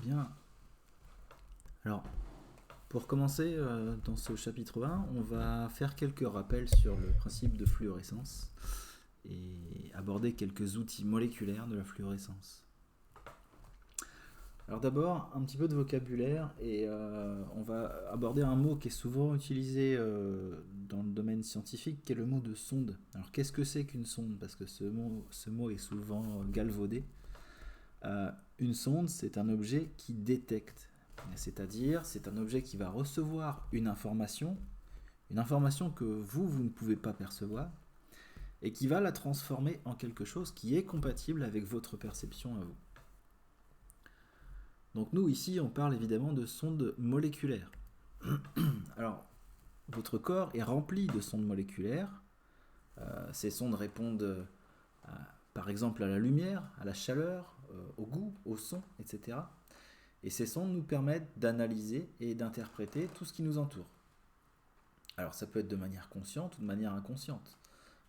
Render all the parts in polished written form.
Bien. Alors, pour commencer, dans ce chapitre 1, on va faire quelques rappels sur le principe de fluorescence et aborder quelques outils moléculaires de la fluorescence. Alors d'abord, un petit peu de vocabulaire et on va aborder un mot qui est souvent utilisé dans le domaine scientifique, qui est le mot de sonde. Alors qu'est-ce que c'est qu'une sonde? Parce que ce mot est souvent galvaudé. Une sonde, c'est un objet qui détecte. C'est-à-dire, c'est un objet qui va recevoir une information que vous ne pouvez pas percevoir, et qui va la transformer en quelque chose qui est compatible avec votre perception à vous. Donc nous, ici, on parle évidemment de sondes moléculaires. Alors, votre corps est rempli de sondes moléculaires. Ces sondes répondent, par exemple, à la lumière, à la chaleur, au goût, au son, etc. Et ces sondes nous permettent d'analyser et d'interpréter tout ce qui nous entoure. Alors ça peut être de manière consciente ou de manière inconsciente.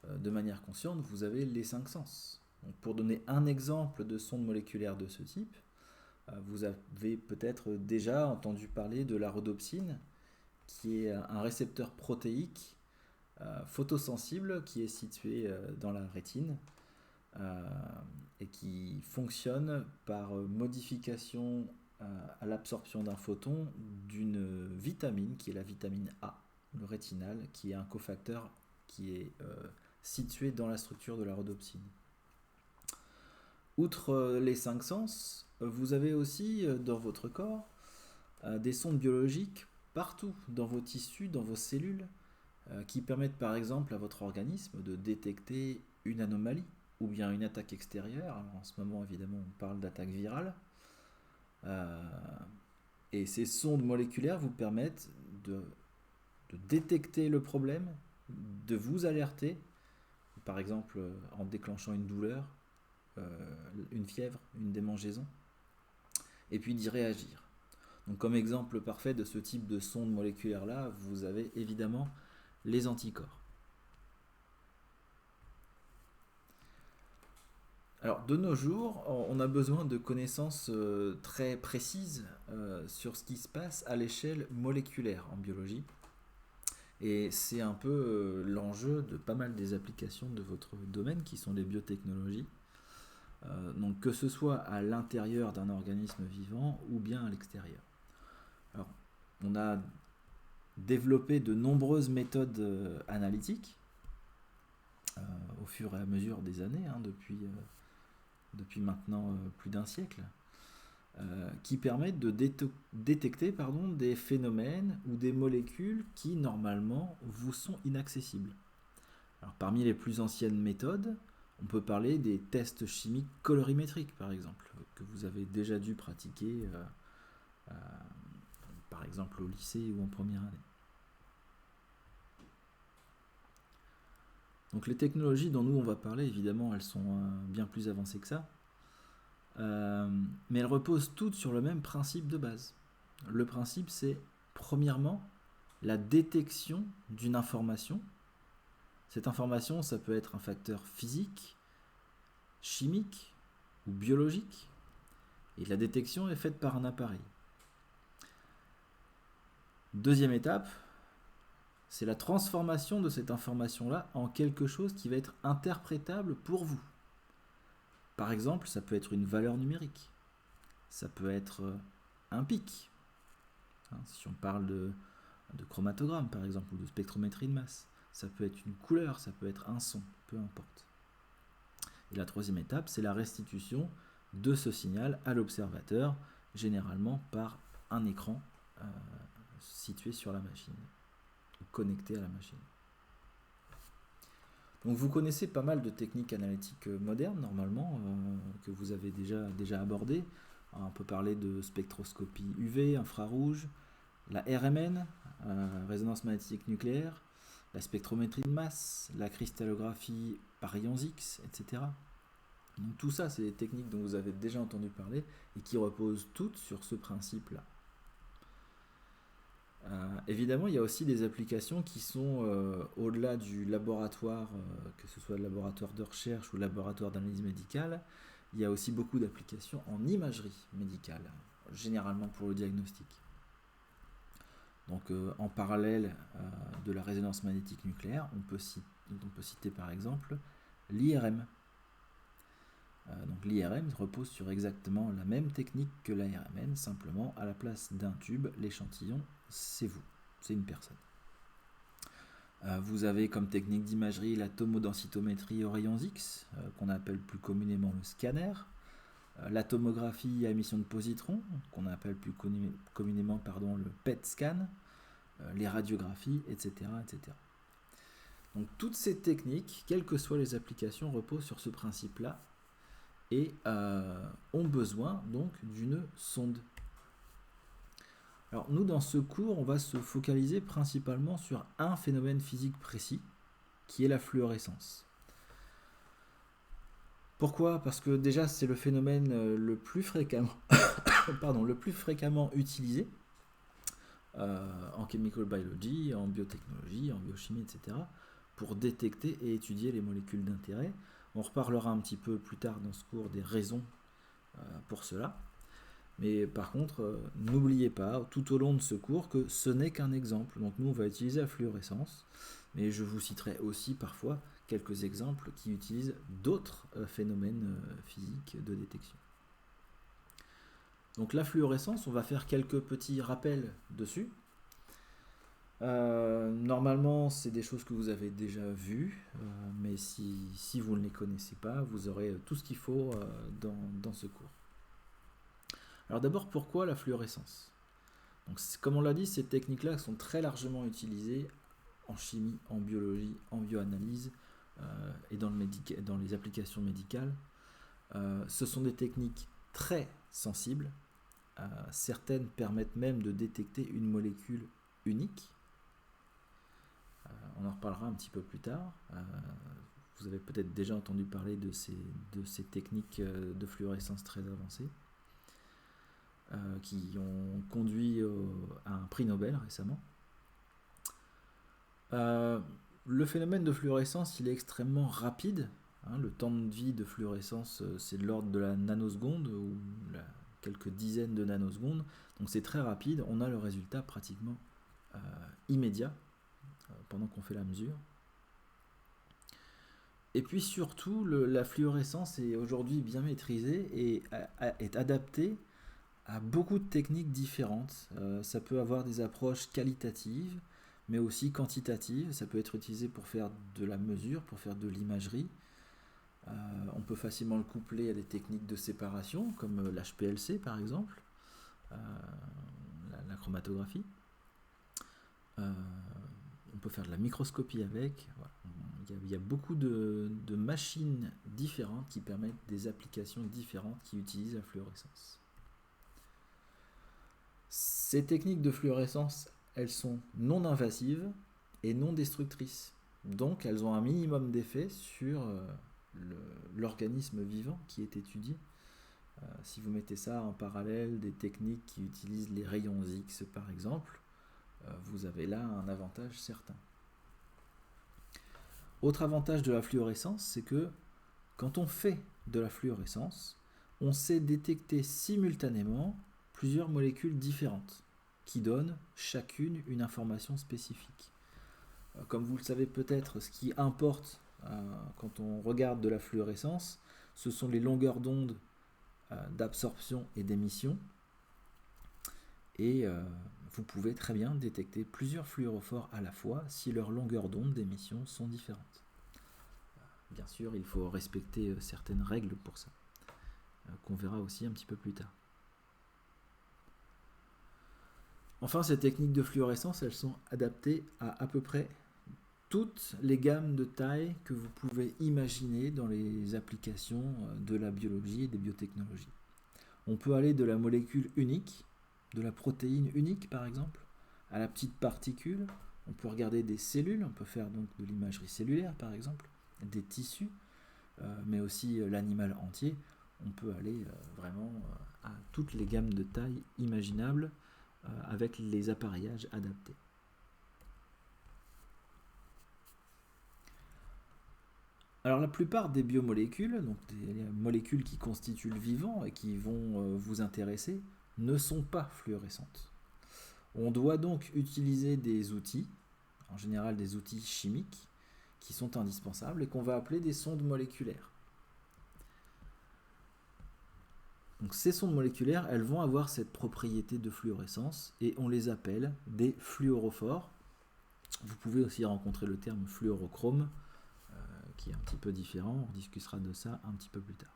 De manière consciente, vous avez les cinq sens. Donc, pour donner un exemple de sonde moléculaire de ce type, vous avez peut-être déjà entendu parler de la rhodopsine, qui est un récepteur protéique photosensible qui est situé dans la rétine et qui fonctionne par modification à l'absorption d'un photon d'une vitamine qui est la vitamine A, le rétinal, qui est un cofacteur qui est situé dans la structure de la rhodopsine. Outre les cinq sens, vous avez aussi dans votre corps des sondes biologiques partout dans vos tissus, dans vos cellules, qui permettent par exemple à votre organisme de détecter une anomalie ou bien une attaque extérieure. Alors, en ce moment, évidemment, on parle d'attaque virale. Euh, et ces sondes moléculaires vous permettent de détecter le problème, de vous alerter, par exemple en déclenchant une douleur, une fièvre, une démangeaison, et puis d'y réagir. Donc comme exemple parfait de ce type de sonde moléculaire là, vous avez évidemment les anticorps. Alors de nos jours, on a besoin de connaissances très précises sur ce qui se passe à l'échelle moléculaire en biologie. Et c'est un peu l'enjeu de pas mal des applications de votre domaine qui sont les biotechnologies. Donc que ce soit à l'intérieur d'un organisme vivant ou bien à l'extérieur. Alors, on a développé de nombreuses méthodes analytiques au fur et à mesure des années, depuis maintenant plus d'un siècle, qui permettent de détecter des phénomènes ou des molécules qui normalement vous sont inaccessibles. Alors, parmi les plus anciennes méthodes, on peut parler des tests chimiques colorimétriques, par exemple, que vous avez déjà dû pratiquer, euh, par exemple au lycée ou en première année. Donc les technologies dont nous on va parler, évidemment, elles sont bien plus avancées que ça, mais elles reposent toutes sur le même principe de base. Le principe, c'est premièrement la détection d'une information. Cette information, ça peut être un facteur physique, chimique ou biologique, et la détection est faite par un appareil. Deuxième étape, c'est la transformation de cette information-là en quelque chose qui va être interprétable pour vous. Par exemple, ça peut être une valeur numérique, ça peut être un pic, si on parle de chromatogramme par exemple, ou de spectrométrie de masse, ça peut être une couleur, ça peut être un son, peu importe. Et la troisième étape, c'est la restitution de ce signal à l'observateur, généralement par un écran situé sur la machine, connecté à la machine. Donc vous connaissez pas mal de techniques analytiques modernes normalement, que vous avez déjà abordées. On peut parler de spectroscopie UV, infrarouge, la RMN, résonance magnétique nucléaire, la spectrométrie de masse, la cristallographie par rayons X, etc. Donc tout ça, c'est des techniques dont vous avez déjà entendu parler et qui reposent toutes sur ce principe-là. Évidemment, il y a aussi des applications qui sont au-delà du laboratoire, que ce soit le laboratoire de recherche ou le laboratoire d'analyse médicale. Il y a aussi beaucoup d'applications en imagerie médicale. généralement pour le diagnostic. Donc en parallèle de la résonance magnétique nucléaire, on peut citer par exemple l'IRM. Donc l'IRM repose sur exactement la même technique que l'ARMN, simplement à la place d'un tube, l'échantillon, c'est vous, c'est une personne. Vous avez comme technique d'imagerie la tomodensitométrie aux rayons X, qu'on appelle plus communément le scanner, la tomographie à émission de positrons, qu'on appelle plus communément le PET scan, les radiographies, etc., etc. Donc toutes ces techniques, quelles que soient les applications, reposent sur ce principe-là et ont besoin donc d'une sonde. Alors nous, dans ce cours, on va se focaliser principalement sur un phénomène physique précis, qui est la fluorescence. Pourquoi ? Parce que déjà, c'est le phénomène le plus fréquemment, utilisé en chemical biology, en biotechnologie, en biochimie, etc., pour détecter et étudier les molécules d'intérêt. On reparlera un petit peu plus tard dans ce cours des raisons pour cela. Mais par contre, n'oubliez pas tout au long de ce cours que ce n'est qu'un exemple. Donc nous, on va utiliser la fluorescence, mais je vous citerai aussi parfois quelques exemples qui utilisent d'autres phénomènes physiques de détection. Donc la fluorescence, on va faire quelques petits rappels dessus. Normalement, c'est des choses que vous avez déjà vues, mais si vous ne les connaissez pas, vous aurez tout ce qu'il faut dans ce cours. Alors d'abord, pourquoi la fluorescence ? Donc, comme on l'a dit, ces techniques-là sont très largement utilisées en chimie, en biologie, en bioanalyse et dans les applications médicales. Ce sont des techniques très sensibles. Certaines permettent même de détecter une molécule unique. On en reparlera un petit peu plus tard. Vous avez peut-être déjà entendu parler de ces techniques de fluorescence très avancées qui ont conduit à un prix Nobel récemment. Le phénomène de fluorescence, il est extrêmement rapide. Le temps de vie de fluorescence, c'est de l'ordre de la nanoseconde ou quelques dizaines de nanosecondes. Donc c'est très rapide. On a le résultat pratiquement immédiat pendant qu'on fait la mesure. Et puis surtout, la fluorescence est aujourd'hui bien maîtrisée et est adaptée à beaucoup de techniques différentes. Ça peut avoir des approches qualitatives, mais aussi quantitatives. Ça peut être utilisé pour faire de la mesure, pour faire de l'imagerie. On peut facilement le coupler à des techniques de séparation, comme l'HPLC par exemple, la chromatographie. On peut faire de la microscopie avec. Voilà. Il y a beaucoup de machines différentes qui permettent des applications différentes qui utilisent la fluorescence. Ces techniques de fluorescence, elles sont non invasives et non destructrices. Donc elles ont un minimum d'effet sur l'organisme vivant qui est étudié. Si vous mettez ça en parallèle des techniques qui utilisent les rayons X par exemple, vous avez là un avantage certain. Autre avantage de la fluorescence, c'est que quand on fait de la fluorescence, on sait détecter simultanément plusieurs molécules différentes qui donnent chacune une information spécifique. Comme vous le savez peut-être, ce qui importe quand on regarde de la fluorescence, ce sont les longueurs d'onde d'absorption et d'émission. Et vous pouvez très bien détecter plusieurs fluorophores à la fois si leurs longueurs d'onde d'émission sont différentes. Bien sûr, il faut respecter certaines règles pour ça, qu'on verra aussi un petit peu plus tard. Enfin, ces techniques de fluorescence, elles sont adaptées à peu près toutes les gammes de taille que vous pouvez imaginer dans les applications de la biologie et des biotechnologies. On peut aller de la molécule unique, de la protéine unique par exemple, à la petite particule. On peut regarder des cellules, on peut faire donc de l'imagerie cellulaire par exemple, des tissus, mais aussi l'animal entier. On peut aller vraiment à toutes les gammes de taille imaginables avec les appareillages adaptés. Alors la plupart des biomolécules, donc des molécules qui constituent le vivant et qui vont vous intéresser, ne sont pas fluorescentes. On doit donc utiliser des outils, en général des outils chimiques, qui sont indispensables et qu'on va appeler des sondes moléculaires. Donc ces sondes moléculaires, elles vont avoir cette propriété de fluorescence et on les appelle des fluorophores. Vous pouvez aussi rencontrer le terme fluorochrome, qui est un petit peu différent, on discutera de ça un petit peu plus tard.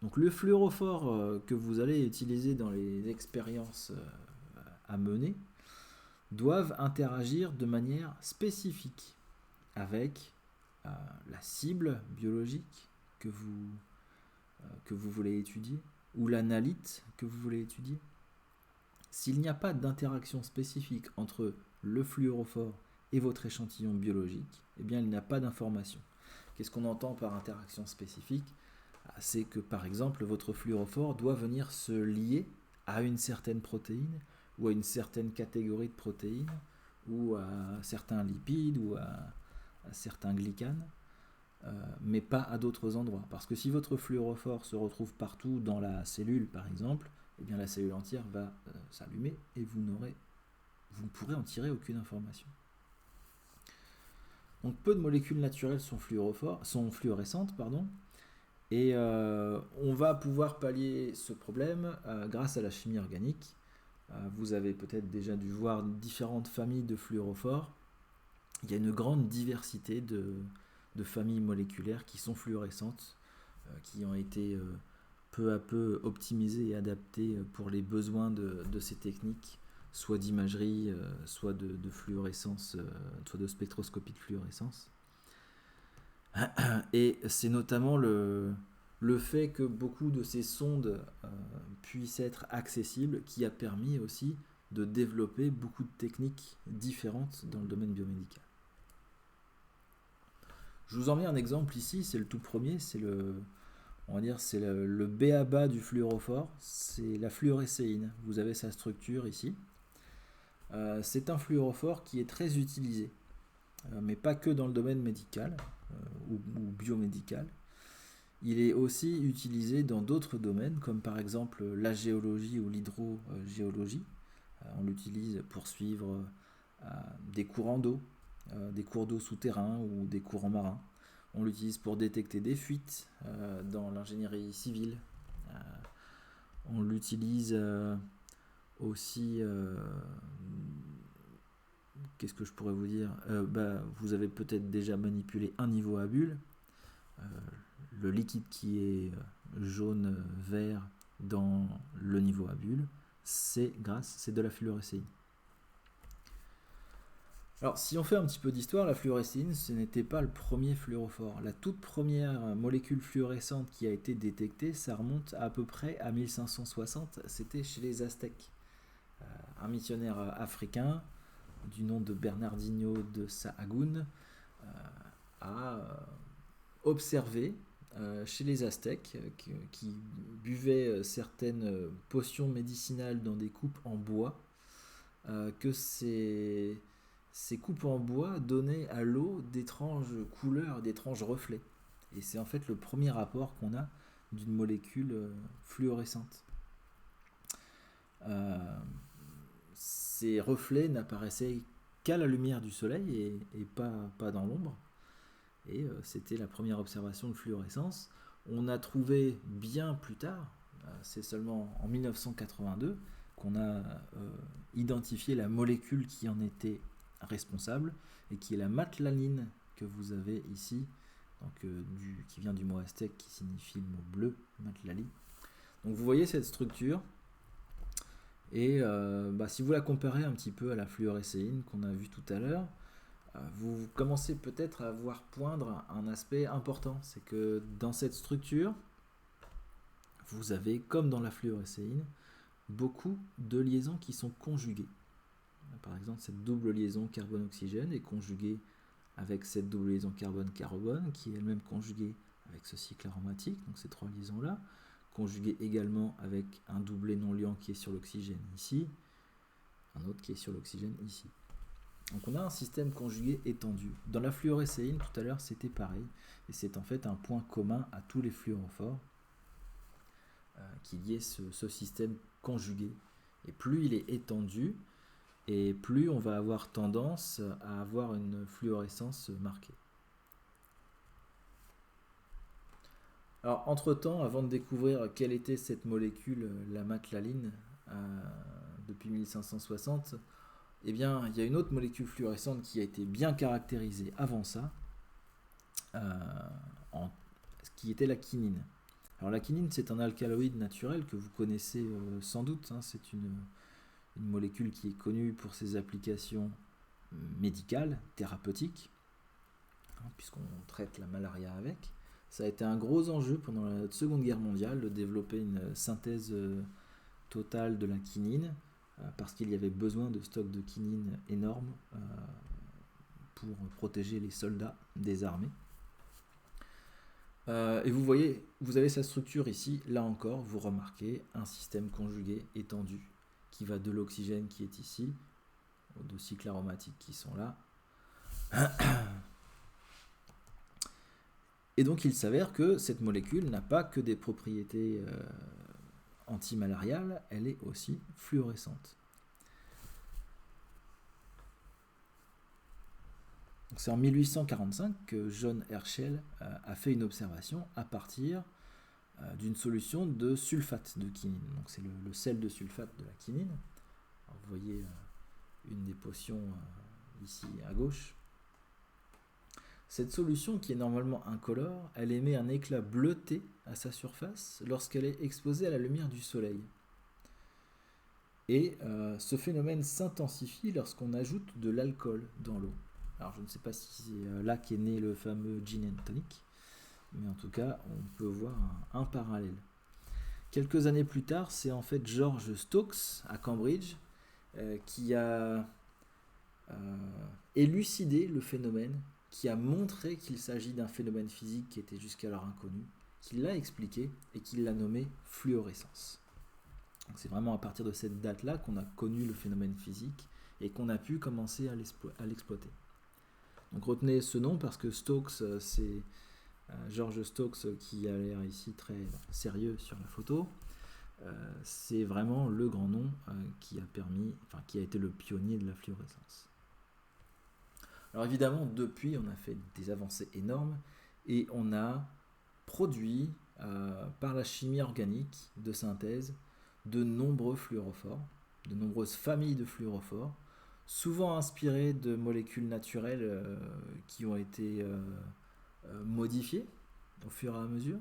Donc le fluorophore que vous allez utiliser dans les expériences à mener doivent interagir de manière spécifique avec la cible biologique que vous voulez étudier ou l'analyte que vous voulez étudier. S'il n'y a pas d'interaction spécifique entre le fluorophore et votre échantillon biologique, eh bien il n'y a pas d'information. Qu'est-ce qu'on entend par interaction spécifique ? C'est que par exemple votre fluorophore doit venir se lier à une certaine protéine ou à une certaine catégorie de protéines ou à certains lipides ou à certains glycanes, mais pas à d'autres endroits. Parce que si votre fluorophore se retrouve partout dans la cellule par exemple, eh bien la cellule entière va s'allumer et vous ne pourrez en tirer aucune information. Donc peu de molécules naturelles sont fluorescentes, et on va pouvoir pallier ce problème grâce à la chimie organique. Vous avez peut-être déjà dû voir différentes familles de fluorophores. Il y a une grande diversité de familles moléculaires qui sont fluorescentes, qui ont été peu à peu optimisées et adaptées pour les besoins de ces techniques, soit d'imagerie, soit de fluorescence, soit de spectroscopie de fluorescence. Et c'est notamment le fait que beaucoup de ces sondes puissent être accessibles qui a permis aussi de développer beaucoup de techniques différentes dans le domaine biomédical. Je vous en mets un exemple ici, c'est le tout premier, c'est le b.a.-ba du fluorophore, c'est la fluorécéine. Vous avez sa structure ici. C'est un fluorophore qui est très utilisé, mais pas que dans le domaine médical ou biomédical. Il est aussi utilisé dans d'autres domaines, comme par exemple la géologie ou l'hydrogéologie. On l'utilise pour suivre des courants d'eau, des cours d'eau souterrains ou des courants marins. On l'utilise pour détecter des fuites dans l'ingénierie civile. On l'utilise aussi... qu'est-ce que je pourrais vous dire ? Vous avez peut-être déjà manipulé un niveau à bulles. Le liquide qui est jaune-vert dans le niveau à bulles, c'est de la fluorécéine. Alors, si on fait un petit peu d'histoire, la fluorécéine, ce n'était pas le premier fluorophore. La toute première molécule fluorescente qui a été détectée, ça remonte à peu près à 1560, c'était chez les Aztèques. Un missionnaire africain du nom de Bernardino de Sahagún a observé chez les Aztèques qui buvaient certaines potions médicinales dans des coupes en bois, que ces coupes en bois donnaient à l'eau d'étranges couleurs, d'étranges reflets. Et c'est en fait le premier rapport qu'on a d'une molécule fluorescente. Ces reflets n'apparaissaient qu'à la lumière du soleil et pas dans l'ombre. Et c'était la première observation de fluorescence. On a trouvé bien plus tard, c'est seulement en 1982, qu'on a identifié la molécule qui en était responsable et qui est la matlaline que vous avez ici, donc, qui vient du mot aztèque qui signifie le mot bleu, matlali. Donc vous voyez cette structure et si vous la comparez un petit peu à la fluorécéine qu'on a vu tout à l'heure, vous commencez peut-être à voir poindre un aspect important, c'est que dans cette structure, vous avez, comme dans la fluorécéine, beaucoup de liaisons qui sont conjuguées. Par exemple, cette double liaison carbone-oxygène est conjuguée avec cette double liaison carbone-carbone, qui est elle-même conjuguée avec ce cycle aromatique, donc ces trois liaisons-là, conjuguée également avec un doublet non-liant qui est sur l'oxygène ici, un autre qui est sur l'oxygène ici. Donc on a un système conjugué étendu. Dans la fluorécéine, tout à l'heure, c'était pareil, et c'est en fait un point commun à tous les fluorophores. qu'il y ait ce système conjugué. Et plus il est étendu, et plus on va avoir tendance à avoir une fluorescence marquée. Alors, entre-temps, avant de découvrir quelle était cette molécule, la matlaline, depuis 1560, eh bien, il y a une autre molécule fluorescente qui a été bien caractérisée avant ça, qui était la quinine. Alors la quinine, c'est un alcaloïde naturel que vous connaissez sans doute, hein. C'est une molécule qui est connue pour ses applications médicales, thérapeutiques, hein, puisqu'on traite la malaria avec. Ça a été un gros enjeu pendant la Seconde Guerre mondiale de développer une synthèse totale de la quinine, parce qu'il y avait besoin de stocks de quinine énormes pour protéger les soldats des armées. Et vous voyez, vous avez sa structure ici, là encore, vous remarquez un système conjugué étendu qui va de l'oxygène qui est ici, aux deux cycles aromatiques qui sont là. Et donc il s'avère que cette molécule n'a pas que des propriétés antimalariales, elle est aussi fluorescente. C'est en 1845 que John Herschel a fait une observation à partir d'une solution de sulfate de quinine. Donc c'est le sel de sulfate de la quinine. Alors vous voyez une des potions ici à gauche. Cette solution, qui est normalement incolore, elle émet un éclat bleuté à sa surface lorsqu'elle est exposée à la lumière du soleil. Et ce phénomène s'intensifie lorsqu'on ajoute de l'alcool dans l'eau. Alors je ne sais pas si c'est là qu'est né le fameux gin and tonic, mais en tout cas on peut voir un parallèle. Quelques années plus tard, c'est en fait George Stokes à Cambridge qui a élucidé le phénomène, qui a montré qu'il s'agit d'un phénomène physique qui était jusqu'alors inconnu, qui l'a expliqué et qui l'a nommé fluorescence. Donc c'est vraiment à partir de cette date-là qu'on a connu le phénomène physique et qu'on a pu commencer à l'exploiter. Donc retenez ce nom parce que Stokes, c'est George Stokes qui a l'air ici très sérieux sur la photo. C'est vraiment le grand nom qui a été le pionnier de la fluorescence. Alors évidemment, depuis, on a fait des avancées énormes et on a produit par la chimie organique de synthèse de nombreux fluorophores, de nombreuses familles de fluorophores, souvent inspirées de molécules naturelles qui ont été modifiées au fur et à mesure,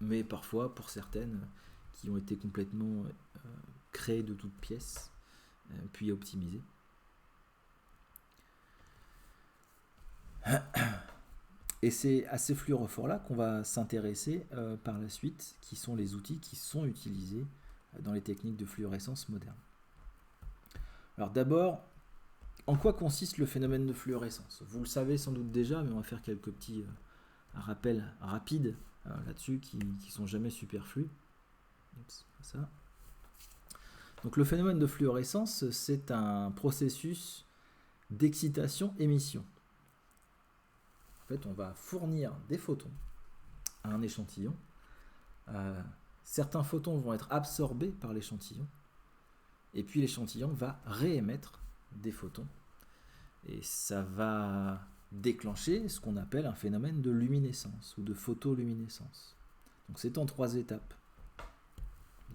mais parfois, pour certaines, qui ont été complètement créées de toutes pièces, puis optimisées. Et c'est à ces fluorophores-là qu'on va s'intéresser par la suite, qui sont les outils qui sont utilisés dans les techniques de fluorescence modernes. Alors d'abord, en quoi consiste le phénomène de fluorescence ? Vous le savez sans doute déjà, mais on va faire quelques petits rappels rapides là-dessus qui ne sont jamais superflus. Ça. Donc le phénomène de fluorescence, c'est un processus d'excitation-émission. En fait, on va fournir des photons à un échantillon. Certains photons vont être absorbés par l'échantillon. Et puis l'échantillon va réémettre des photons. Et ça va déclencher ce qu'on appelle un phénomène de luminescence ou de photoluminescence. Donc c'est en 3 étapes.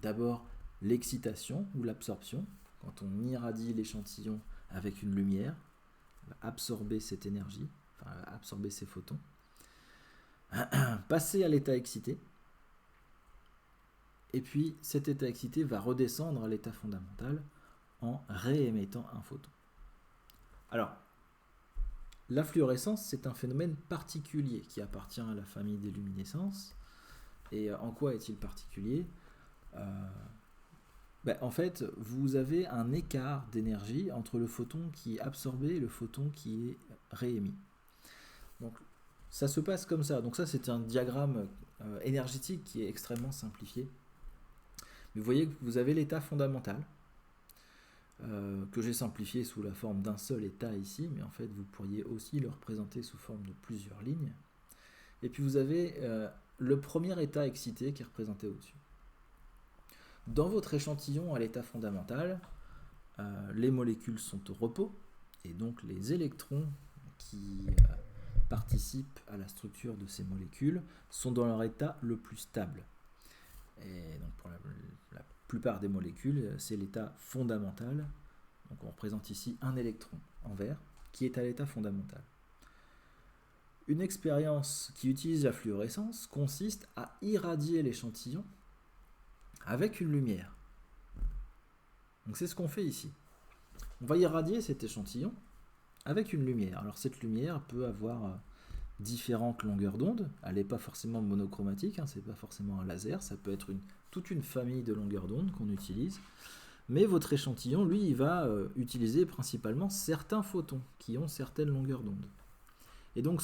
D'abord, l'excitation ou l'absorption. Quand on irradie l'échantillon avec une lumière, on va absorber cette énergie, absorber ces photons. Passer à l'état excité. Et puis cet état excité va redescendre à l'état fondamental en réémettant un photon. Alors, la fluorescence, c'est un phénomène particulier qui appartient à la famille des luminescences. Et en quoi est-il particulier ? En fait, vous avez un écart d'énergie entre le photon qui est absorbé et le photon qui est réémis. Donc, ça se passe comme ça. Donc ça, c'est un diagramme énergétique qui est extrêmement simplifié. Mais vous voyez que vous avez l'état fondamental, que j'ai simplifié sous la forme d'un seul état ici, mais en fait, vous pourriez aussi le représenter sous forme de plusieurs lignes. Et puis vous avez le premier état excité qui est représenté au-dessus. Dans votre échantillon à l'état fondamental, les molécules sont au repos, et donc les électrons qui participent à la structure de ces molécules sont dans leur état le plus stable. Et donc pour la plupart des molécules, c'est l'état fondamental. Donc on représente ici un électron en vert qui est à l'état fondamental. Une expérience qui utilise la fluorescence consiste à irradier l'échantillon avec une lumière. Donc c'est ce qu'on fait ici. On va irradier cet échantillon avec une lumière. Alors cette lumière peut avoir différentes longueurs d'onde. Elle n'est pas forcément monochromatique, hein, c'est pas forcément un laser, ça peut être toute une famille de longueurs d'onde qu'on utilise. Mais votre échantillon, lui, il va utiliser principalement certains photons qui ont certaines longueurs d'onde. Et donc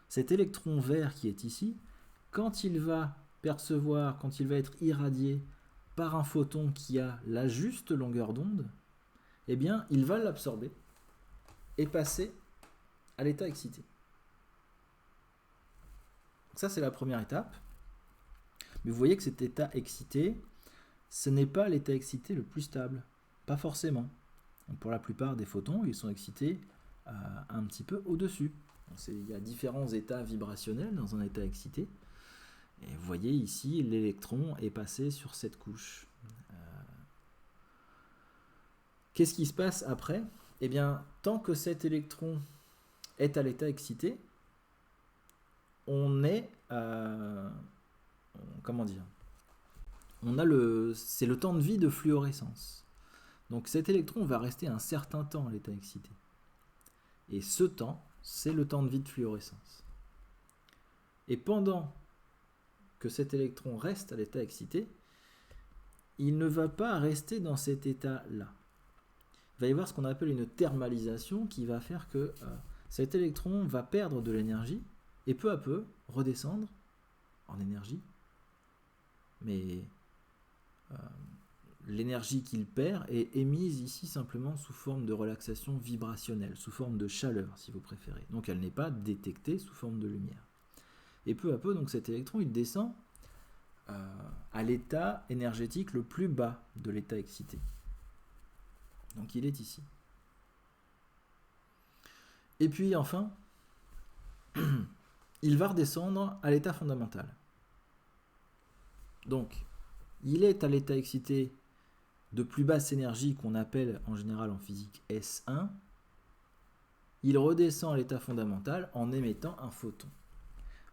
cet électron vert qui est ici, quand il va percevoir, quand il va être irradié par un photon qui a la juste longueur d'onde, eh bien, il va l'absorber et passer à l'état excité. Donc ça, c'est la première étape. Mais vous voyez que cet état excité, ce n'est pas l'état excité le plus stable. Pas forcément. Donc pour la plupart des photons, ils sont excités un petit peu au-dessus. Il y a différents états vibrationnels dans un état excité. Et vous voyez ici, l'électron est passé sur cette couche. Qu'est-ce qui se passe après? Eh bien, tant que cet électron est à l'état excité, on est... comment dire? C'est le temps de vie de fluorescence. Donc cet électron va rester un certain temps à l'état excité. Et ce temps, c'est le temps de vie de fluorescence. Et pendant que cet électron reste à l'état excité, il ne va pas rester dans cet état-là. Il va y avoir ce qu'on appelle une thermalisation qui va faire que cet électron va perdre de l'énergie et peu à peu redescendre en énergie. Mais l'énergie qu'il perd est émise ici simplement sous forme de relaxation vibrationnelle, sous forme de chaleur si vous préférez. Donc elle n'est pas détectée sous forme de lumière. Et peu à peu, donc cet électron il descend à l'état énergétique le plus bas de l'état excité. Donc il est ici. Et puis enfin, il va redescendre à l'état fondamental. Donc, il est à l'état excité de plus basse énergie qu'on appelle en général en physique S1. Il redescend à l'état fondamental en émettant un photon.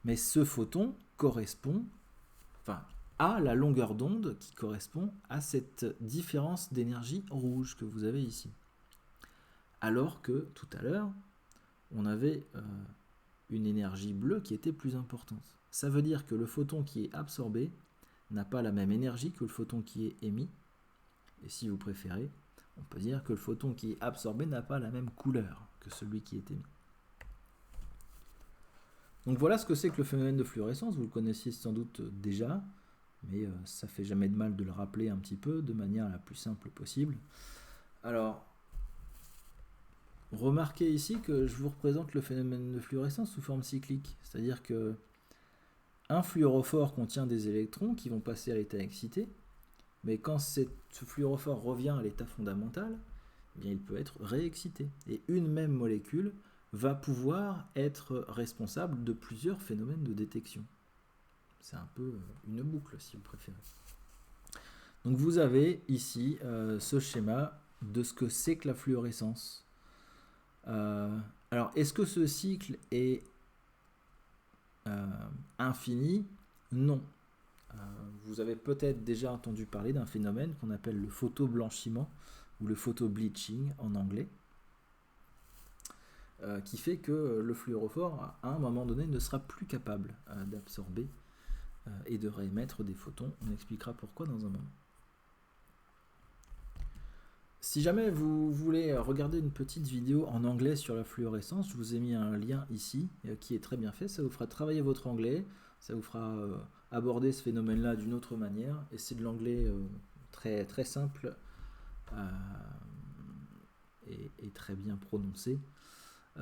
Mais ce photon correspond, à la longueur d'onde qui correspond à cette différence d'énergie rouge que vous avez ici. Alors que tout à l'heure, on avait une énergie bleue qui était plus importante. Ça veut dire que le photon qui est absorbé n'a pas la même énergie que le photon qui est émis. Et si vous préférez, on peut dire que le photon qui est absorbé n'a pas la même couleur que celui qui est émis. Donc voilà ce que c'est que le phénomène de fluorescence. Vous le connaissiez sans doute déjà, mais ça fait jamais de mal de le rappeler un petit peu de manière la plus simple possible. Alors, remarquez ici que je vous représente le phénomène de fluorescence sous forme cyclique, c'est-à-dire que un fluorophore contient des électrons qui vont passer à l'état excité, mais quand ce fluorophore revient à l'état fondamental, eh bien, il peut être réexcité. Et une même molécule va pouvoir être responsable de plusieurs phénomènes de détection. C'est un peu une boucle, si vous préférez. Donc vous avez ici ce schéma de ce que c'est que la fluorescence. Alors, est-ce que ce cycle est infini? Non. Vous avez peut-être déjà entendu parler d'un phénomène qu'on appelle le photoblanchiment ou le photobleaching en anglais, qui fait que le fluorophore, à un moment donné, ne sera plus capable d'absorber et de réémettre des photons. On expliquera pourquoi dans un moment. Si jamais vous voulez regarder une petite vidéo en anglais sur la fluorescence, je vous ai mis un lien ici qui est très bien fait. Ça vous fera travailler votre anglais, ça vous fera aborder ce phénomène-là d'une autre manière. Et c'est de l'anglais très, très simple et très bien prononcé.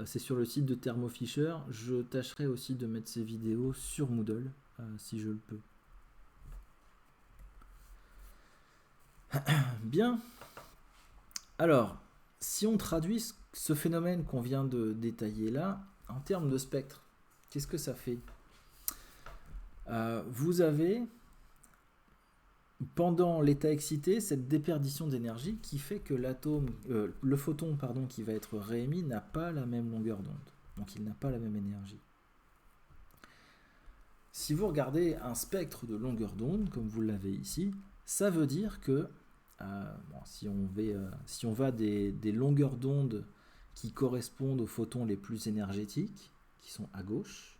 C'est sur le site de Thermo Fisher. Je tâcherai aussi de mettre ces vidéos sur Moodle, si je le peux. Bien. Alors, si on traduit ce phénomène qu'on vient de détailler là, en termes de spectre, qu'est-ce que ça fait? Vous avez, pendant l'état excité, cette déperdition d'énergie qui fait que le photon qui va être réémis n'a pas la même longueur d'onde. Donc il n'a pas la même énergie. Si vous regardez un spectre de longueur d'onde, comme vous l'avez ici, ça veut dire que si on va des longueurs d'onde qui correspondent aux photons les plus énergétiques, qui sont à gauche,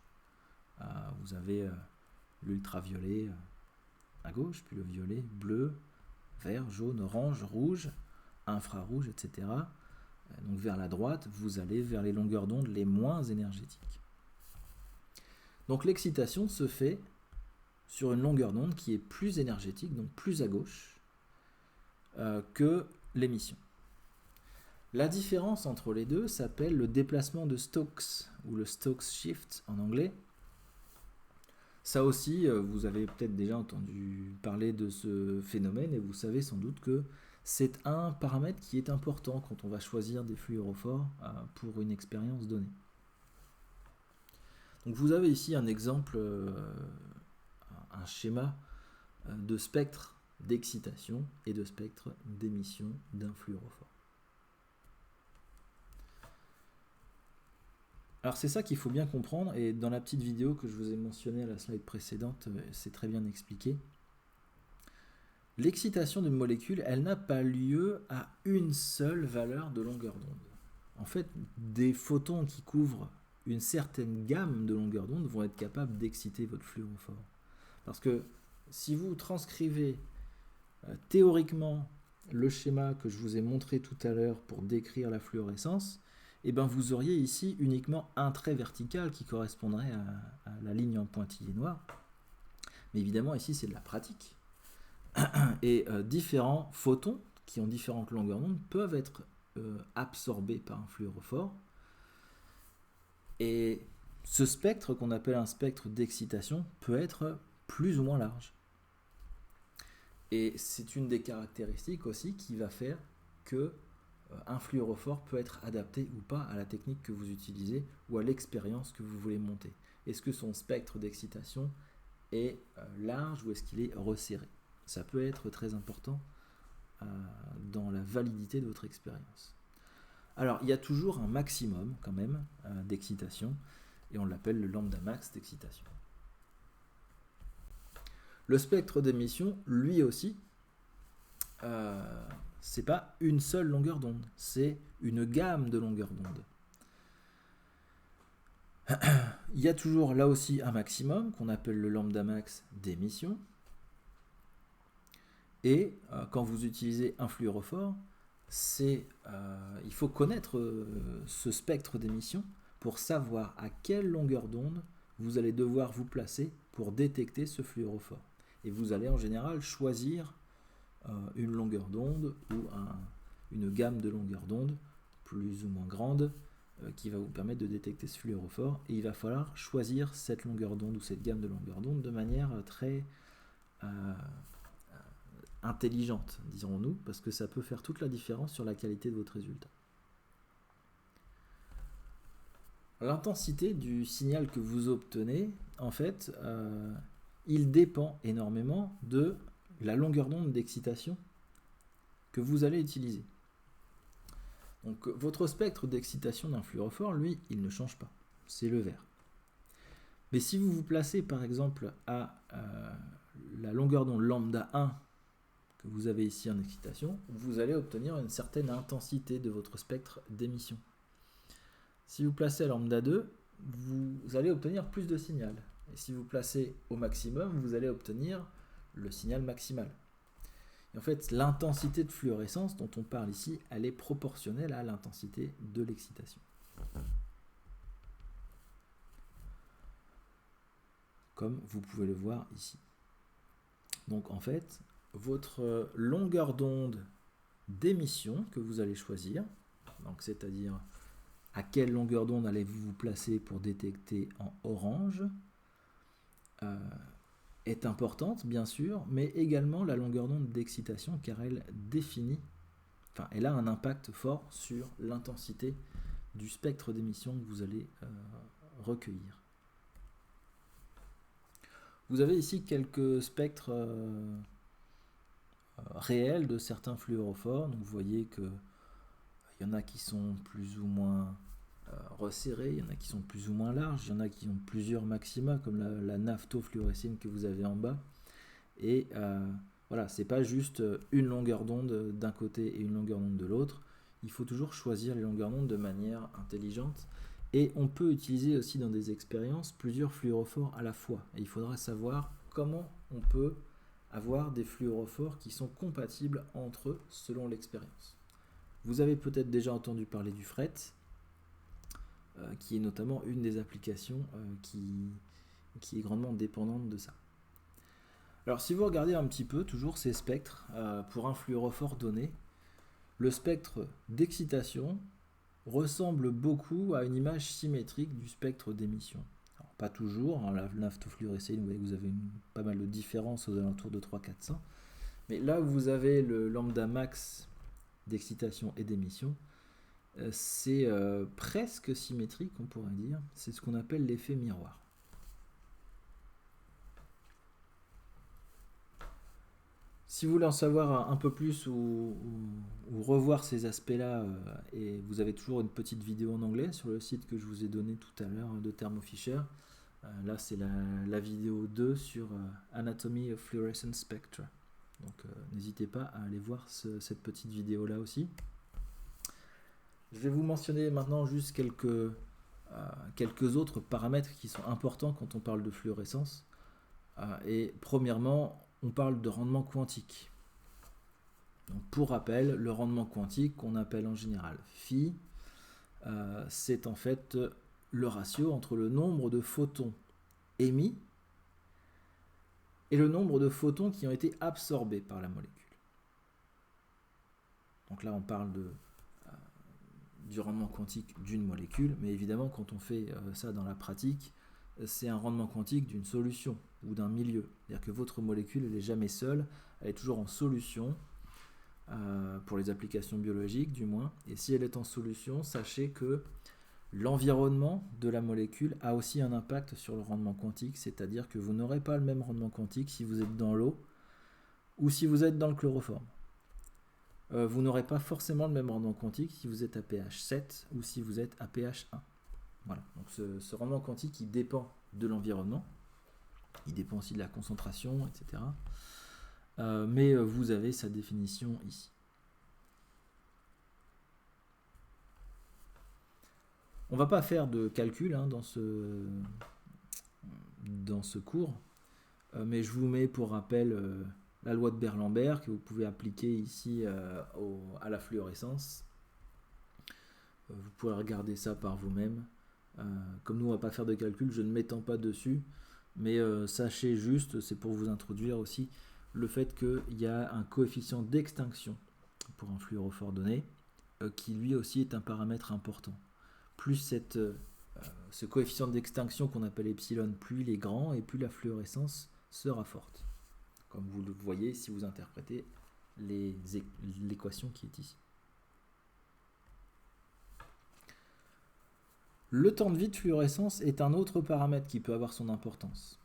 vous avez l'ultraviolet à gauche, puis le violet, bleu, vert, jaune, orange, rouge, infrarouge, etc. Donc vers la droite, vous allez vers les longueurs d'onde les moins énergétiques. Donc l'excitation se fait sur une longueur d'onde qui est plus énergétique, donc plus à gauche, que l'émission. La différence entre les deux s'appelle le déplacement de Stokes, ou le Stokes shift en anglais. Ça aussi, vous avez peut-être déjà entendu parler de ce phénomène, et vous savez sans doute que c'est un paramètre qui est important quand on va choisir des fluorophores pour une expérience donnée. Donc vous avez ici un exemple, un schéma de spectre d'excitation et de spectre d'émission d'un fluorophore. Alors c'est ça qu'il faut bien comprendre, et dans la petite vidéo que je vous ai mentionnée à la slide précédente, c'est très bien expliqué. L'excitation d'une molécule, elle n'a pas lieu à une seule valeur de longueur d'onde. En fait, des photons qui couvrent une certaine gamme de longueur d'onde vont être capables d'exciter votre fluorophore. Parce que si vous transcrivez théoriquement le schéma que je vous ai montré tout à l'heure pour décrire la fluorescence, eh ben vous auriez ici uniquement un trait vertical qui correspondrait à la ligne en pointillé noir. Mais évidemment, ici, c'est de la pratique. Et différents photons qui ont différentes longueurs d'onde peuvent être absorbés par un fluorophore. Et ce spectre, qu'on appelle un spectre d'excitation, peut être plus ou moins large. Et c'est une des caractéristiques aussi qui va faire que un fluorophore peut être adapté ou pas à la technique que vous utilisez ou à l'expérience que vous voulez monter. Est-ce que son spectre d'excitation est large ou est-ce qu'il est resserré? Ça peut être très important dans la validité de votre expérience. Alors, il y a toujours un maximum quand même d'excitation et on l'appelle le lambda max d'excitation. Le spectre d'émission, lui aussi, c'est pas une seule longueur d'onde, c'est une gamme de longueurs d'onde. Il y a toujours là aussi un maximum qu'on appelle le lambda max d'émission. Et quand vous utilisez un fluorophore, il faut connaître ce spectre d'émission pour savoir à quelle longueur d'onde vous allez devoir vous placer pour détecter ce fluorophore. Et vous allez en général choisir une longueur d'onde ou une gamme de longueurs d'onde plus ou moins grande qui va vous permettre de détecter ce fluorophore. Et il va falloir choisir cette longueur d'onde ou cette gamme de longueur d'onde de manière très intelligente, dirons-nous, parce que ça peut faire toute la différence sur la qualité de votre résultat. L'intensité du signal que vous obtenez, en fait, il dépend énormément de la longueur d'onde d'excitation que vous allez utiliser. Donc votre spectre d'excitation d'un fluorophore, lui, il ne change pas. C'est le vert. Mais si vous vous placez par exemple à la longueur d'onde lambda 1 que vous avez ici en excitation, vous allez obtenir une certaine intensité de votre spectre d'émission. Si vous placez à lambda 2, vous allez obtenir plus de signal. Et si vous placez au maximum, vous allez obtenir le signal maximal. Et en fait, l'intensité de fluorescence dont on parle ici, elle est proportionnelle à l'intensité de l'excitation. Comme vous pouvez le voir ici. Donc en fait, votre longueur d'onde d'émission que vous allez choisir, donc c'est-à-dire à quelle longueur d'onde allez-vous vous placer pour détecter en orange est importante, bien sûr, mais également la longueur d'onde d'excitation, car elle définit, elle a un impact fort sur l'intensité du spectre d'émission que vous allez recueillir. Vous avez ici quelques spectres réels de certains fluorophores. Donc vous voyez qu'il y en a qui sont plus ou moins resserrés, il y en a qui sont plus ou moins larges, il y en a qui ont plusieurs maxima, comme la naphthofluorescine que vous avez en bas. Et voilà, c'est pas juste une longueur d'onde d'un côté et une longueur d'onde de l'autre. Il faut toujours choisir les longueurs d'onde de manière intelligente. Et on peut utiliser aussi dans des expériences plusieurs fluorophores à la fois. Et il faudra savoir comment on peut avoir des fluorophores qui sont compatibles entre eux selon l'expérience. Vous avez peut-être déjà entendu parler du fret, qui est notamment une des applications qui est grandement dépendante de ça. Alors si vous regardez un petit peu toujours ces spectres pour un fluorophore donné, le spectre d'excitation ressemble beaucoup à une image symétrique du spectre d'émission. Alors, pas toujours, hein, la naphthofluorescine, vous voyez que vous avez pas mal de différences aux alentours de 300-400, mais là où vous avez le lambda max d'excitation et d'émission, c'est presque symétrique, on pourrait dire. C'est ce qu'on appelle l'effet miroir. Si vous voulez en savoir un peu plus ou revoir ces aspects-là, et vous avez toujours une petite vidéo en anglais sur le site que je vous ai donné tout à l'heure de Thermo Fisher. Là, c'est la vidéo 2 sur Anatomy of Fluorescent Spectra. Donc, n'hésitez pas à aller voir cette petite vidéo-là aussi. Je vais vous mentionner maintenant juste quelques autres paramètres qui sont importants quand on parle de fluorescence. Et premièrement, on parle de rendement quantique. Donc, pour rappel, le rendement quantique, qu'on appelle en général phi, c'est en fait le ratio entre le nombre de photons émis et le nombre de photons qui ont été absorbés par la molécule. Donc là, on parle du rendement quantique d'une molécule, mais évidemment, quand on fait ça dans la pratique, c'est un rendement quantique d'une solution ou d'un milieu. C'est-à-dire que votre molécule, elle n'est jamais seule, elle est toujours en solution, pour les applications biologiques du moins. Et si elle est en solution, sachez que l'environnement de la molécule a aussi un impact sur le rendement quantique, c'est-à-dire que vous n'aurez pas le même rendement quantique si vous êtes dans l'eau ou si vous êtes dans le chloroforme. Vous n'aurez pas forcément le même rendement quantique si vous êtes à pH 7 ou si vous êtes à pH 1. Voilà, donc ce rendement quantique, il dépend de l'environnement, il dépend aussi de la concentration, etc. Mais vous avez sa définition ici. On ne va pas faire de calcul dans ce cours, mais je vous mets pour rappel la loi de Beer-Lambert que vous pouvez appliquer ici à la fluorescence. Vous pourrez regarder ça par vous-même. Comme nous on ne va pas faire de calcul, je ne m'étends pas dessus, mais sachez juste, c'est pour vous introduire aussi, le fait qu'il y a un coefficient d'extinction pour un fluorophore donné, qui lui aussi est un paramètre important. Plus ce coefficient d'extinction qu'on appelle epsilon, plus il est grand et plus la fluorescence sera forte. Comme vous le voyez si vous interprétez l'équation qui est ici. Le temps de vie de fluorescence est un autre paramètre qui peut avoir son importance.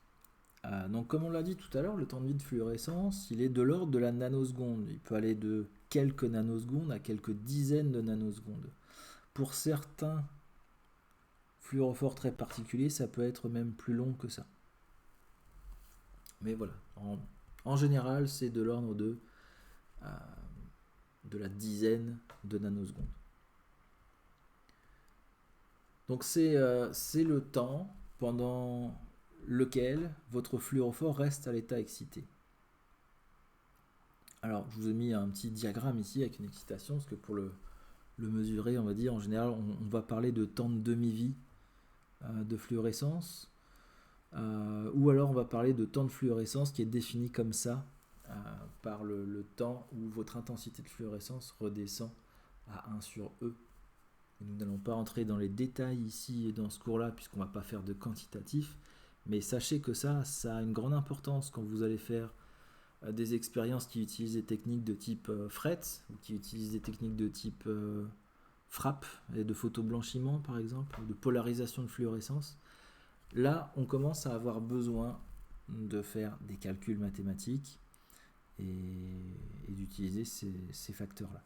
Donc comme on l'a dit tout à l'heure, le temps de vie de fluorescence, il est de l'ordre de la nanoseconde. Il peut aller de quelques nanosecondes à quelques dizaines de nanosecondes. Pour certains fluorophores très particuliers, ça peut être même plus long que ça. Mais voilà, en général, c'est de l'ordre de la dizaine de nanosecondes. Donc c'est le temps pendant lequel votre fluorophore reste à l'état excité. Alors, je vous ai mis un petit diagramme ici avec une excitation, parce que pour le mesurer, on va dire, en général, on va parler de temps de demi-vie de fluorescence, ou alors on va parler de temps de fluorescence qui est défini comme ça, par le temps où votre intensité de fluorescence redescend à 1 sur E, Nous n'allons pas entrer dans les détails ici dans ce cours-là, puisqu'on ne va pas faire de quantitatif, mais sachez que ça a une grande importance quand vous allez faire des expériences qui utilisent des techniques de type fret, ou qui utilisent des techniques de type frappe, et de photoblanchiment par exemple, ou de polarisation de fluorescence. Là, on commence à avoir besoin de faire des calculs mathématiques et d'utiliser ces facteurs-là.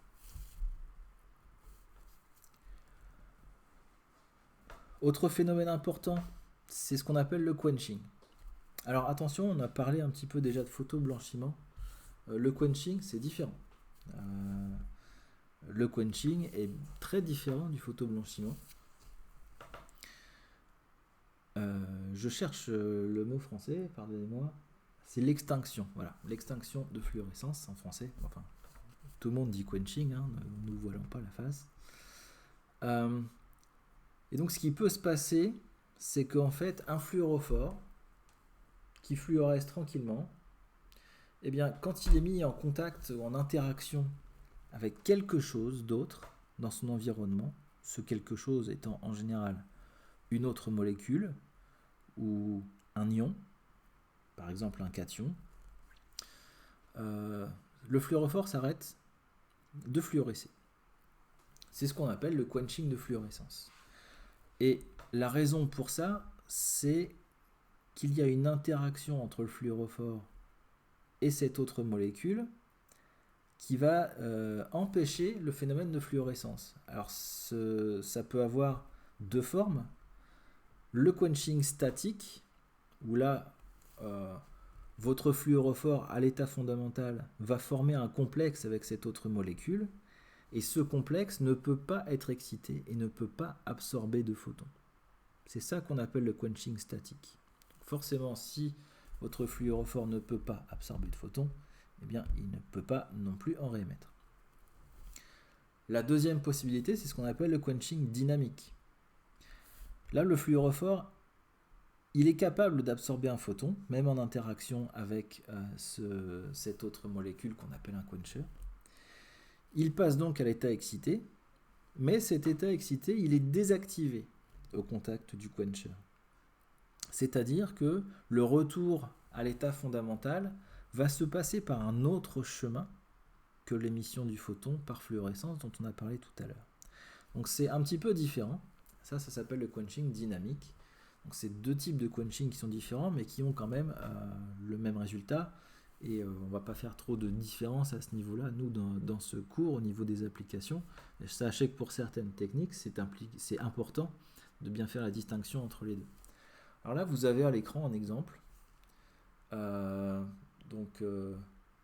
Autre phénomène important, c'est ce qu'on appelle le quenching. Alors attention, on a parlé un petit peu déjà de photoblanchiment. Le quenching, c'est différent. Le quenching est très différent du photoblanchiment. Je cherche le mot français, pardonnez-moi. C'est l'extinction. Voilà, l'extinction de fluorescence en français. Enfin, tout le monde dit quenching, hein, ne nous voilons pas la face. Et donc, ce qui peut se passer, c'est qu'en fait, un fluorophore qui fluoresce tranquillement, eh bien, quand il est mis en contact ou en interaction avec quelque chose d'autre dans son environnement, ce quelque chose étant en général une autre molécule ou un ion, par exemple un cation, le fluorophore s'arrête de fluorescer. C'est ce qu'on appelle le quenching de fluorescence. Et la raison pour ça, c'est qu'il y a une interaction entre le fluorophore et cette autre molécule qui va empêcher le phénomène de fluorescence. Alors ça peut avoir deux formes. Le quenching statique, où là, votre fluorophore à l'état fondamental va former un complexe avec cette autre molécule, et ce complexe ne peut pas être excité et ne peut pas absorber de photons. C'est ça qu'on appelle le quenching statique. Forcément, si votre fluorophore ne peut pas absorber de photons, eh bien, il ne peut pas non plus en réémettre. La deuxième possibilité, c'est ce qu'on appelle le quenching dynamique. Là, le fluorophore, il est capable d'absorber un photon, même en interaction avec cette autre molécule qu'on appelle un quencher. Il passe donc à l'état excité, mais cet état excité, il est désactivé au contact du quencher. C'est-à-dire que le retour à l'état fondamental va se passer par un autre chemin que l'émission du photon par fluorescence dont on a parlé tout à l'heure. Donc c'est un petit peu différent. Ça s'appelle le quenching dynamique. Donc c'est deux types de quenching qui sont différents, mais qui ont quand même le même résultat. Et on ne va pas faire trop de différence à ce niveau-là, nous, dans ce cours, au niveau des applications. Et sachez que pour certaines techniques, c'est important de bien faire la distinction entre les deux. Alors là, vous avez à l'écran un exemple.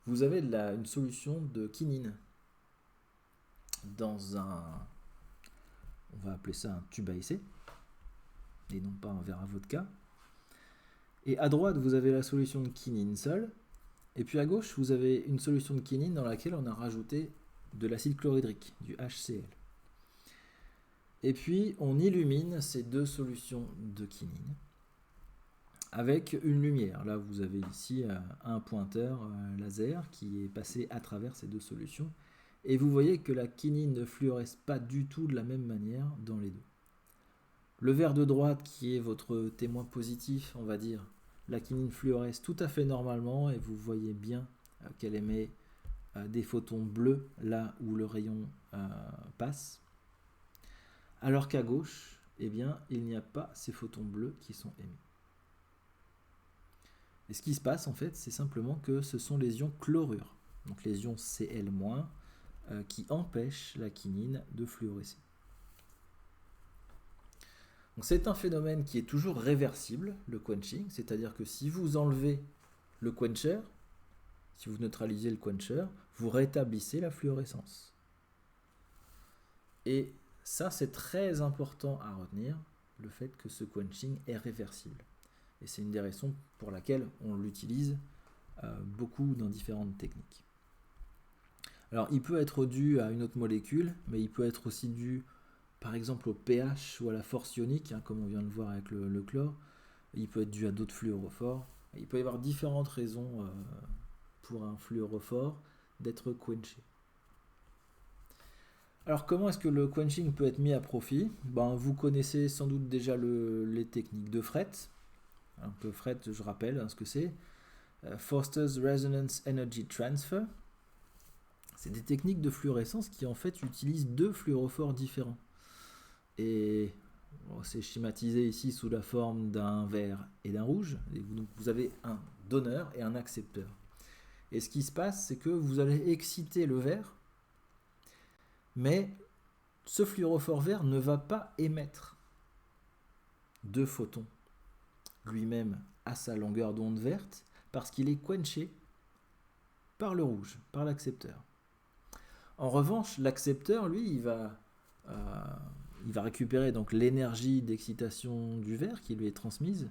Vous avez une solution de quinine dans on va appeler ça un tube à essai, et non pas un verre à vodka. Et à droite, vous avez la solution de quinine seule, et puis à gauche, vous avez une solution de quinine dans laquelle on a rajouté de l'acide chlorhydrique, du HCl. Et puis, on illumine ces deux solutions de quinine avec une lumière. Là, vous avez ici un pointeur laser qui est passé à travers ces deux solutions. Et vous voyez que la quinine ne fluoresce pas du tout de la même manière dans les deux. Le verre de droite, qui est votre témoin positif, on va dire, la quinine fluoresce tout à fait normalement et vous voyez bien qu'elle émet des photons bleus là où le rayon passe. Alors qu'à gauche, eh bien, il n'y a pas ces photons bleus qui sont émis. Et ce qui se passe en fait, c'est simplement que ce sont les ions chlorure, donc les ions Cl-, qui empêchent la quinine de fluorescer. Donc c'est un phénomène qui est toujours réversible, le quenching, c'est-à-dire que si vous enlevez le quencher, si vous neutralisez le quencher, vous rétablissez la fluorescence. Et ça, c'est très important à retenir, le fait que ce quenching est réversible. Et c'est une des raisons pour laquelle on l'utilise beaucoup dans différentes techniques. Alors, il peut être dû à une autre molécule, mais il peut être aussi dû, par exemple, au pH ou à la force ionique, comme on vient de le voir avec le chlore. Il peut être dû à d'autres fluorophores. Il peut y avoir différentes raisons pour un fluorophore d'être quenché. Alors comment est-ce que le quenching peut être mis à profit? Ben, vous connaissez sans doute déjà les techniques de Fret. Donc Fret, je rappelle ce que c'est. Foster's Resonance Energy Transfer. C'est des techniques de fluorescence qui en fait utilisent deux fluorophores différents. Et bon, c'est schématisé ici sous la forme d'un vert et d'un rouge. Et donc vous avez un donneur et un accepteur. Et ce qui se passe, c'est que vous allez exciter le vert, mais ce fluorophore vert ne va pas émettre de photons lui-même à sa longueur d'onde verte parce qu'il est quenché par le rouge, par l'accepteur. En revanche, l'accepteur, lui, il va récupérer donc l'énergie d'excitation du vert qui lui est transmise,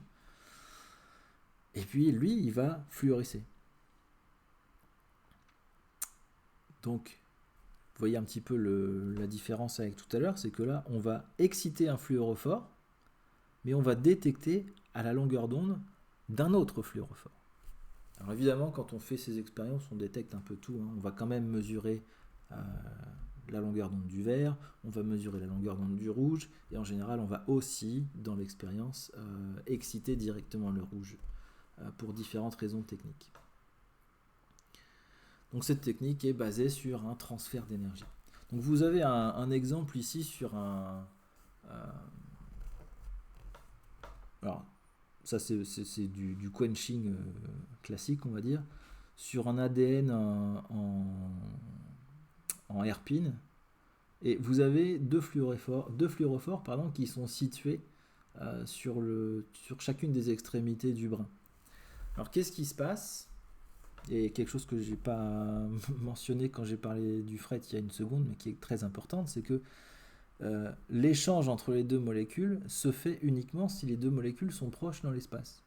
et puis lui, il va fluorescer. Donc, vous voyez un petit peu la différence avec tout à l'heure, c'est que là, on va exciter un fluorophore, mais on va détecter à la longueur d'onde d'un autre fluorophore. Alors évidemment, quand on fait ces expériences, on détecte un peu tout. On va quand même mesurer la longueur d'onde du vert, on va mesurer la longueur d'onde du rouge, et en général, on va aussi, dans l'expérience, exciter directement le rouge pour différentes raisons techniques. Donc cette technique est basée sur un transfert d'énergie. Donc vous avez un exemple ici sur alors ça c'est du quenching classique, on va dire, sur un ADN en hairpin, et vous avez deux fluorophores qui sont situés sur chacune des extrémités du brin. Alors qu'est-ce qui se passe? Et quelque chose que j'ai pas mentionné quand j'ai parlé du fret il y a une seconde, mais qui est très importante, c'est que l'échange entre les deux molécules se fait uniquement si les deux molécules sont proches dans l'espace.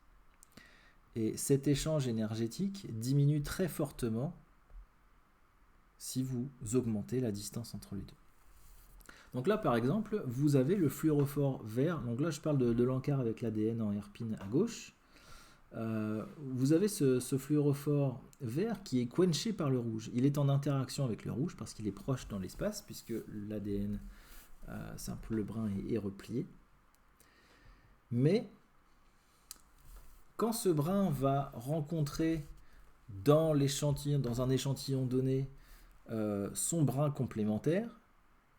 Et cet échange énergétique diminue très fortement si vous augmentez la distance entre les deux. Donc là, par exemple, vous avez le fluorophore vert. Donc là, je parle de l'encart avec l'ADN en hairpin à gauche. Vous avez ce fluorophore vert qui est quenché par le rouge. Il est en interaction avec le rouge parce qu'il est proche dans l'espace, puisque l'ADN, le brin est replié. Mais quand ce brin va rencontrer dans un échantillon donné son brin complémentaire,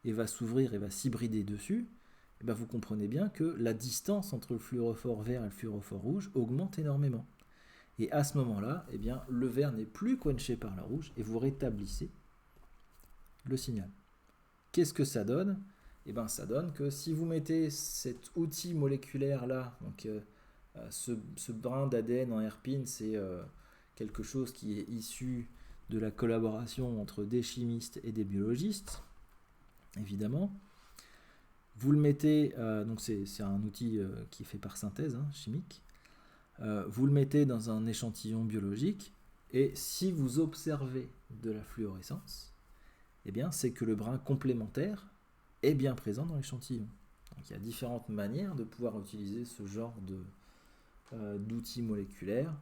et va s'ouvrir et va s'hybrider dessus, et bien vous comprenez bien que la distance entre le fluorophore vert et le fluorophore rouge augmente énormément. Et à ce moment-là, eh bien, le vert n'est plus quenché par le rouge et vous rétablissez le signal. Qu'est-ce que ça donne? Eh bien, ça donne que si vous mettez cet outil moléculaire-là, donc ce brin d'ADN en hairpin, c'est quelque chose qui est issu de la collaboration entre des chimistes et des biologistes, évidemment. Vous le mettez, donc c'est un outil qui est fait par synthèse chimique. Vous le mettez dans un échantillon biologique, et si vous observez de la fluorescence, eh bien, c'est que le brin complémentaire est bien présent dans l'échantillon. Donc, il y a différentes manières de pouvoir utiliser ce genre d'outils moléculaires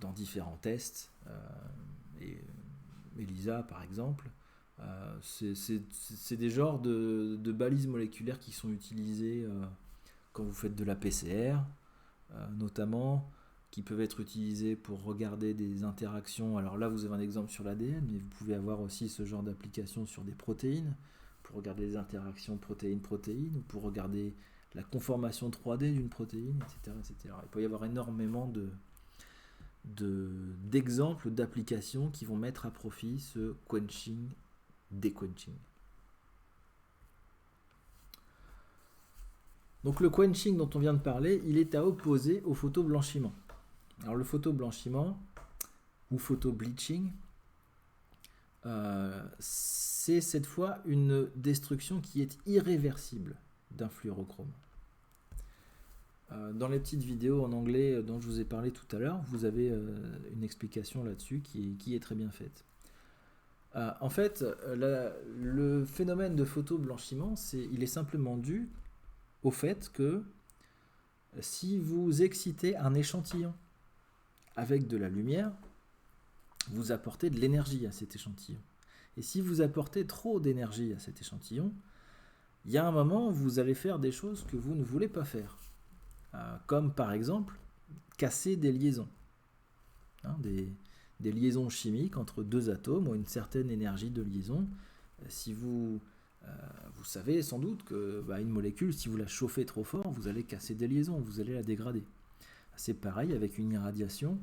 dans différents tests. Et ELISA, par exemple, c'est des genres de balises moléculaires qui sont utilisées quand vous faites de la PCR, notamment, qui peuvent être utilisées pour regarder des interactions. Alors là, vous avez un exemple sur l'ADN, mais vous pouvez avoir aussi ce genre d'application sur des protéines, pour regarder les interactions protéine-protéine, ou pour regarder la conformation 3D d'une protéine, etc., etc. Il peut y avoir énormément d'exemples d'applications qui vont mettre à profit ce quenching, déquenching. Donc le quenching dont on vient de parler, il est à opposer au photoblanchiment. Alors le photoblanchiment ou photobleaching, c'est cette fois une destruction qui est irréversible d'un fluorochrome. Dans les petites vidéos en anglais dont je vous ai parlé tout à l'heure, vous avez une explication là-dessus qui est très bien faite. En fait, le phénomène de photoblanchiment, il est simplement dû au fait que si vous excitez un échantillon avec de la lumière, vous apportez de l'énergie à cet échantillon. Et si vous apportez trop d'énergie à cet échantillon, il y a un moment où vous allez faire des choses que vous ne voulez pas faire. Comme par exemple, casser des liaisons. Des liaisons chimiques entre deux atomes ou une certaine énergie de liaison. Si vous savez sans doute que une molécule, si vous la chauffez trop fort, vous allez casser des liaisons, vous allez la dégrader. C'est pareil avec une irradiation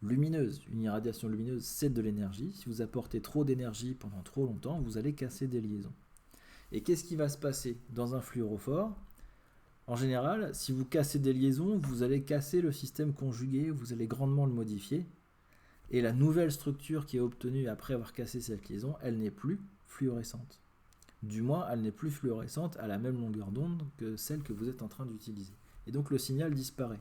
lumineuse. Une irradiation lumineuse, c'est de l'énergie. Si vous apportez trop d'énergie pendant trop longtemps, vous allez casser des liaisons. Et qu'est-ce qui va se passer dans un fluorophore? En général, si vous cassez des liaisons, vous allez casser le système conjugué, vous allez grandement le modifier. Et la nouvelle structure qui est obtenue après avoir cassé cette liaison, elle n'est plus fluorescente. Du moins, elle n'est plus fluorescente à la même longueur d'onde que celle que vous êtes en train d'utiliser. Et donc le signal disparaît.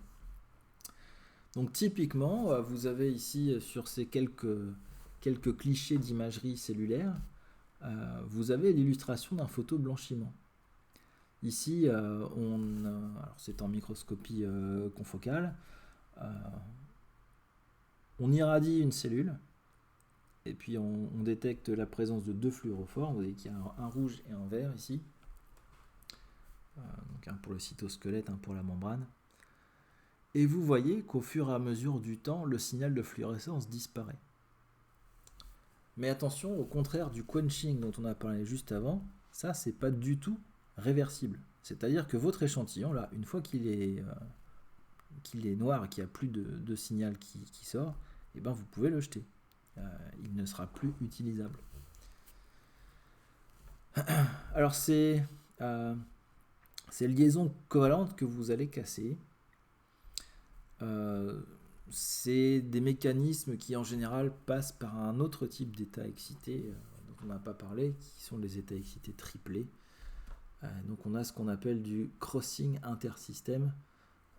Donc typiquement, vous avez ici sur ces quelques clichés d'imagerie cellulaire, vous avez l'illustration d'un photoblanchiment. Ici, alors c'est en microscopie confocale, on irradie une cellule, et puis on détecte la présence de deux fluorophores. Vous voyez qu'il y a un rouge et un vert ici, donc un pour le cytosquelette, un pour la membrane. Et vous voyez qu'au fur et à mesure du temps, le signal de fluorescence disparaît. Mais attention, au contraire du quenching dont on a parlé juste avant, ça c'est pas du tout réversible. C'est-à-dire que votre échantillon, là, une fois qu'il est noir et qu'il n'y a plus de signal qui sort, eh ben vous pouvez le jeter. Il ne sera plus utilisable. Alors ces liaisons covalentes que vous allez casser, c'est des mécanismes qui en général passent par un autre type d'état excité dont on n'a pas parlé, qui sont les états excités triplés. Donc on a ce qu'on appelle du crossing intersystème.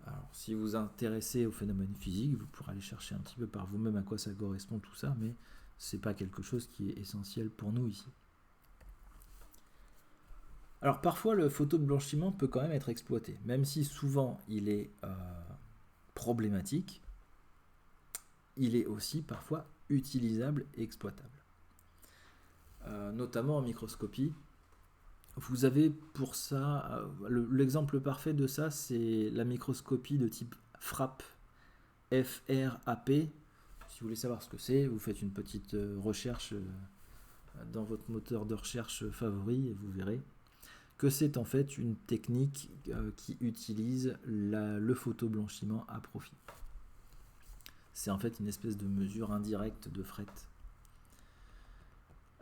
Alors, si vous vous intéressez au phénomène physique, vous pourrez aller chercher un petit peu par vous-même à quoi ça correspond tout ça, mais c'est pas quelque chose qui est essentiel pour nous ici. Alors parfois le photoblanchiment peut quand même être exploité, même si souvent il est problématique, il est aussi parfois utilisable et exploitable. Notamment en microscopie. Vous avez pour ça, l'exemple parfait de ça, c'est la microscopie de type FRAP, F-R-A-P. Si vous voulez savoir ce que c'est, vous faites une petite recherche dans votre moteur de recherche favori et vous verrez que c'est en fait une technique qui utilise le photoblanchiment à profit. C'est en fait une espèce de mesure indirecte de fret.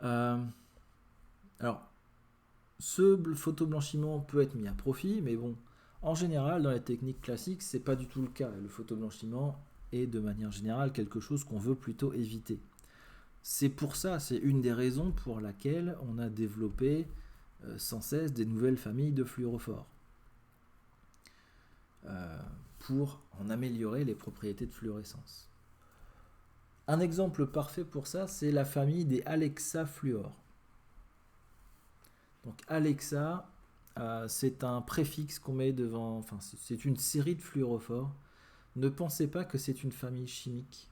Alors, ce photoblanchiment peut être mis à profit, mais bon, en général, dans les techniques classiques, c'est pas du tout le cas. Le photoblanchiment est de manière générale quelque chose qu'on veut plutôt éviter. C'est pour ça, c'est une des raisons pour laquelle on a développé sans cesse des nouvelles familles de fluorophores pour en améliorer les propriétés de fluorescence. Un exemple parfait pour ça, c'est la famille des Alexa fluor. Donc Alexa, c'est un préfixe qu'on met devant, enfin c'est une série de fluorophores. Ne pensez pas que c'est une famille chimique.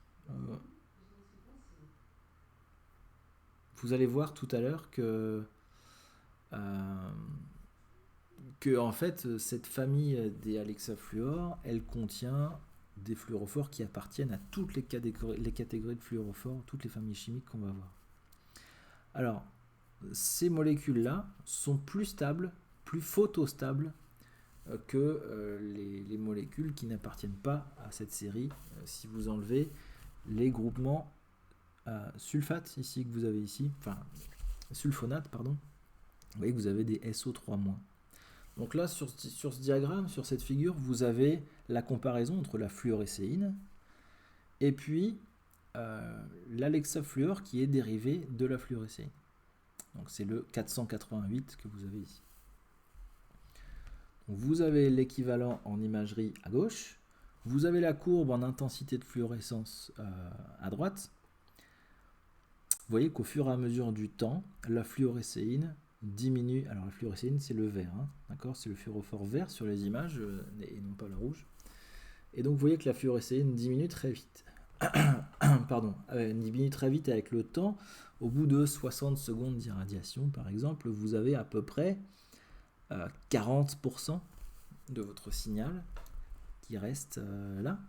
Vous allez voir tout à l'heure que en fait cette famille des Alexa fluor, elle contient des fluorophores qui appartiennent à toutes les catégories de fluorophores, toutes les familles chimiques qu'on va voir. Alors, ces molécules-là sont plus stables, plus photostables que les molécules qui n'appartiennent pas à cette série. Si vous enlevez les groupements sulfate ici que vous avez ici, enfin sulfonate pardon, vous voyez que vous avez des SO3-. Donc là sur ce diagramme, sur cette figure, vous avez la comparaison entre la fluorécéine et puis l'Alexa fluor qui est dérivé de la fluorécéine. Donc c'est le 488 que vous avez ici. Donc vous avez l'équivalent en imagerie à gauche, vous avez la courbe en intensité de fluorescence à droite. Vous voyez qu'au fur et à mesure du temps, la fluorécéine diminue. Alors la fluorécéine c'est le vert, d'accord, c'est le fluorophore vert sur les images et non pas le rouge. Et donc vous voyez que la fluorécéine diminue très vite. pardon, diminue très vite avec le temps. Au bout de 60 secondes d'irradiation, par exemple, vous avez à peu près 40% de votre signal qui reste là.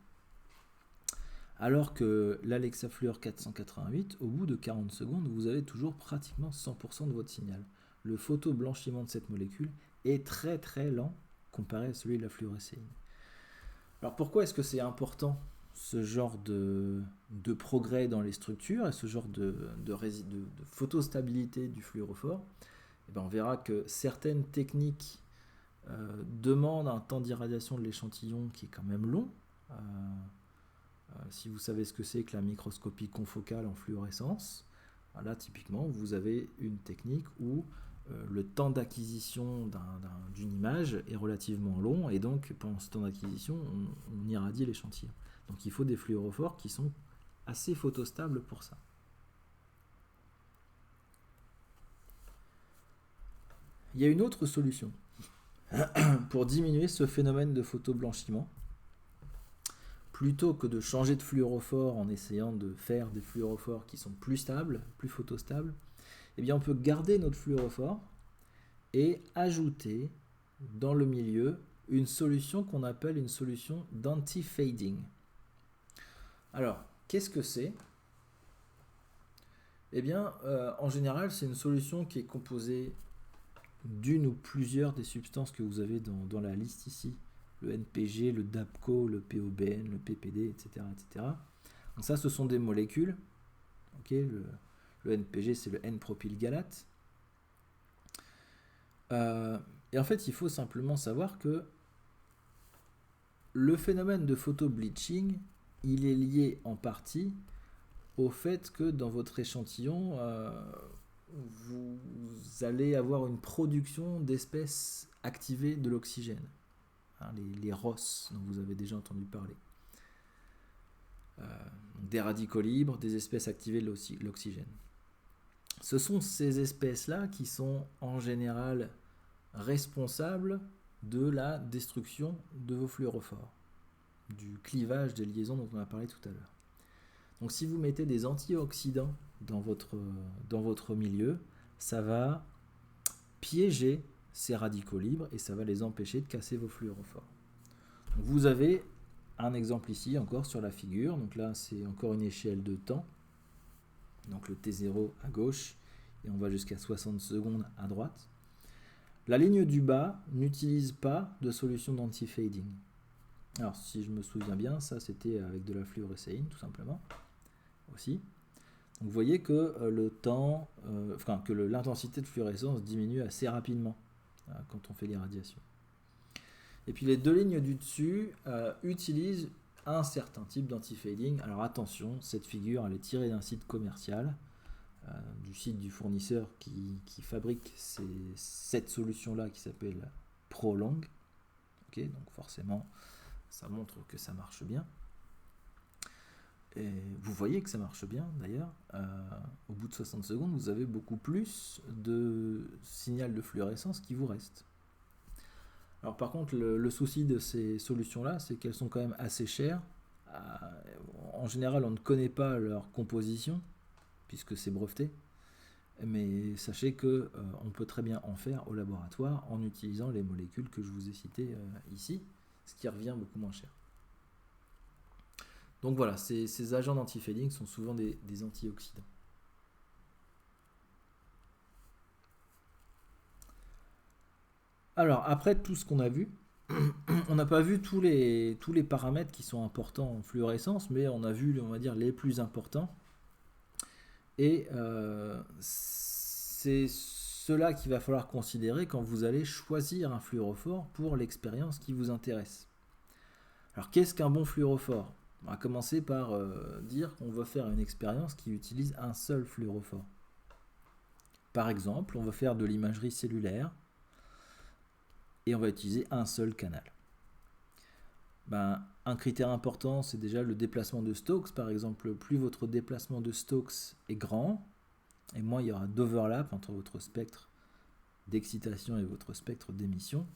Alors que l'Alexa Fluor 488, au bout de 40 secondes, vous avez toujours pratiquement 100% de votre signal. Le photo-blanchiment de cette molécule est très très lent comparé à celui de la fluorescéine. Alors pourquoi est-ce que c'est important ce genre de progrès dans les structures et ce genre de photostabilité du fluorophore? Et bien on verra que certaines techniques demandent un temps d'irradiation de l'échantillon qui est quand même long. Si vous savez ce que c'est que la microscopie confocale en fluorescence, là typiquement vous avez une technique où le temps d'acquisition d'une image est relativement long et donc pendant ce temps d'acquisition on irradie l'échantillon. Donc il faut des fluorophores qui sont assez photostables pour ça. Il y a une autre solution pour diminuer ce phénomène de photoblanchiment. Plutôt que de changer de fluorophore en essayant de faire des fluorophores qui sont plus stables, plus photostables, eh bien on peut garder notre fluorophore et ajouter dans le milieu une solution qu'on appelle une solution d'anti-fading. Alors, qu'est-ce que c'est? Eh bien, en général, c'est une solution qui est composée d'une ou plusieurs des substances que vous avez dans la liste ici. Le NPG, le DAPCO, le POBN, le PPD, etc. etc. Donc ça, ce sont des molécules. Okay, le NPG, c'est le N-propylgalate. Et en fait, il faut simplement savoir que le phénomène de photobleaching, il est lié en partie au fait que dans votre échantillon, vous allez avoir une production d'espèces activées de l'oxygène. Les ROS dont vous avez déjà entendu parler. Des radicaux libres, des espèces activées de l'oxygène. Ce sont ces espèces-là qui sont en général responsables de la destruction de vos fluorophores, du clivage des liaisons dont on a parlé tout à l'heure. Donc si vous mettez des antioxydants dans votre milieu, ça va piéger ces radicaux libres et ça va les empêcher de casser vos fluorophores. Donc vous avez un exemple ici encore sur la figure. Donc là c'est encore une échelle de temps. Donc le T0 à gauche et on va jusqu'à 60 secondes à droite. La ligne du bas n'utilise pas de solution d'anti-fading. Alors si je me souviens bien, ça c'était avec de la fluorescéine tout simplement aussi. Donc vous voyez que le temps, que l'intensité de fluorescence diminue assez rapidement quand on fait l'irradiation. Et puis les deux lignes du dessus utilisent un certain type d'anti-fading. Alors attention, cette figure elle est tirée d'un site commercial, du site du fournisseur qui fabrique cette solution-là qui s'appelle Prolong. Okay, donc forcément, ça montre que ça marche bien. Et vous voyez que ça marche bien d'ailleurs. Au bout de 60 secondes, vous avez beaucoup plus de signal de fluorescence qui vous reste. Alors par contre, le souci de ces solutions-là, c'est qu'elles sont quand même assez chères. En général, on ne connaît pas leur composition, puisque c'est breveté. Mais sachez qu'on peut très bien en faire au laboratoire en utilisant les molécules que je vous ai citées ici, ce qui revient beaucoup moins cher. Donc voilà, ces agents d'anti-fading sont souvent des antioxydants. Alors, après tout ce qu'on a vu, on n'a pas vu tous les paramètres qui sont importants en fluorescence, mais on a vu, on va dire, les plus importants. Et c'est cela qu'il va falloir considérer quand vous allez choisir un fluorophore pour l'expérience qui vous intéresse. Alors, qu'est-ce qu'un bon fluorophore? On va commencer par dire qu'on va faire une expérience qui utilise un seul fluorophore. Par exemple, on va faire de l'imagerie cellulaire et on va utiliser un seul canal. Un critère important, c'est déjà le déplacement de Stokes. Par exemple, plus votre déplacement de Stokes est grand, et moins il y aura d'overlap entre votre spectre d'excitation et votre spectre d'émission,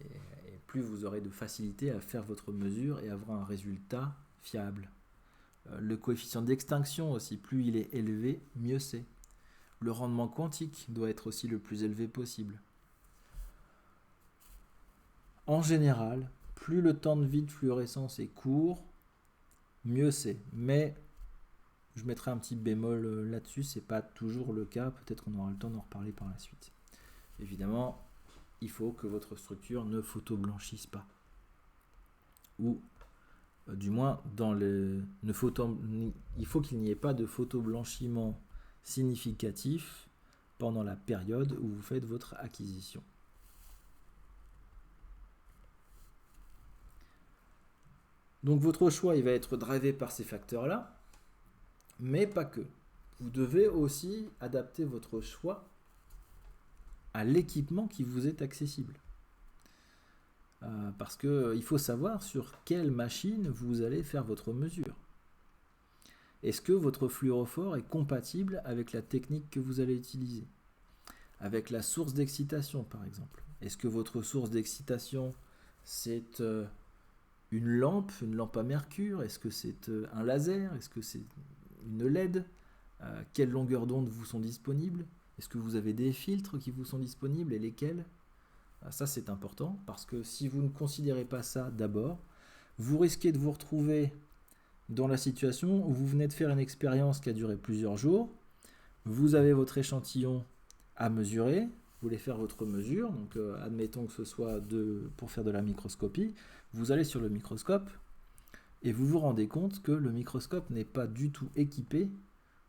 et plus vous aurez de facilité à faire votre mesure et avoir un résultat fiable. Le coefficient d'extinction aussi, plus il est élevé, mieux c'est. Le rendement quantique doit être aussi le plus élevé possible. En général, plus le temps de vie de fluorescence est court, mieux c'est. Mais je mettrai un petit bémol là-dessus, c'est pas toujours le cas, peut-être qu'on aura le temps d'en reparler par la suite. Évidemment, il faut que votre structure ne photoblanchisse pas. Ou du moins, il faut qu'il n'y ait pas de photoblanchiment significatif pendant la période où vous faites votre acquisition. Donc votre choix il va être drivé par ces facteurs-là, mais pas que. Vous devez aussi adapter votre choix à l'équipement qui vous est accessible. Parce qu'il faut savoir sur quelle machine vous allez faire votre mesure. Est-ce que votre fluorophore est compatible avec la technique que vous allez utiliser? Avec la source d'excitation par exemple. Est-ce que votre source d'excitation c'est une lampe à mercure? Est-ce que c'est un laser? Est-ce que c'est une LED? Quelles longueurs d'onde vous sont disponibles? Est-ce que vous avez des filtres qui vous sont disponibles et lesquels? Ça c'est important parce que si vous ne considérez pas ça d'abord, vous risquez de vous retrouver dans la situation où vous venez de faire une expérience qui a duré plusieurs jours, vous avez votre échantillon à mesurer, vous voulez faire votre mesure, donc admettons que ce soit pour faire de la microscopie, vous allez sur le microscope et vous vous rendez compte que le microscope n'est pas du tout équipé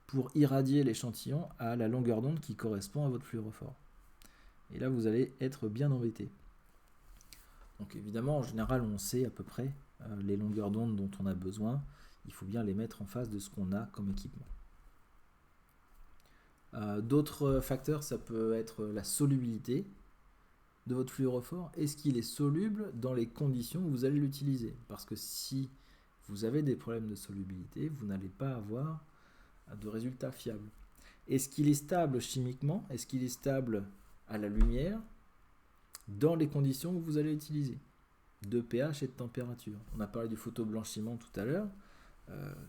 pour irradier l'échantillon à la longueur d'onde qui correspond à votre fluorophore. Et là, vous allez être bien embêté. Donc évidemment, en général, on sait à peu près les longueurs d'onde dont on a besoin. Il faut bien les mettre en face de ce qu'on a comme équipement. D'autres facteurs, ça peut être la solubilité de votre fluorophore. Est-ce qu'il est soluble dans les conditions où vous allez l'utiliser? Parce que si vous avez des problèmes de solubilité, vous n'allez pas avoir de résultats fiables. Est-ce qu'il est stable chimiquement? Est-ce qu'il est stable à la lumière dans les conditions que vous allez utiliser de pH et de température? On a parlé du photoblanchiment tout à l'heure.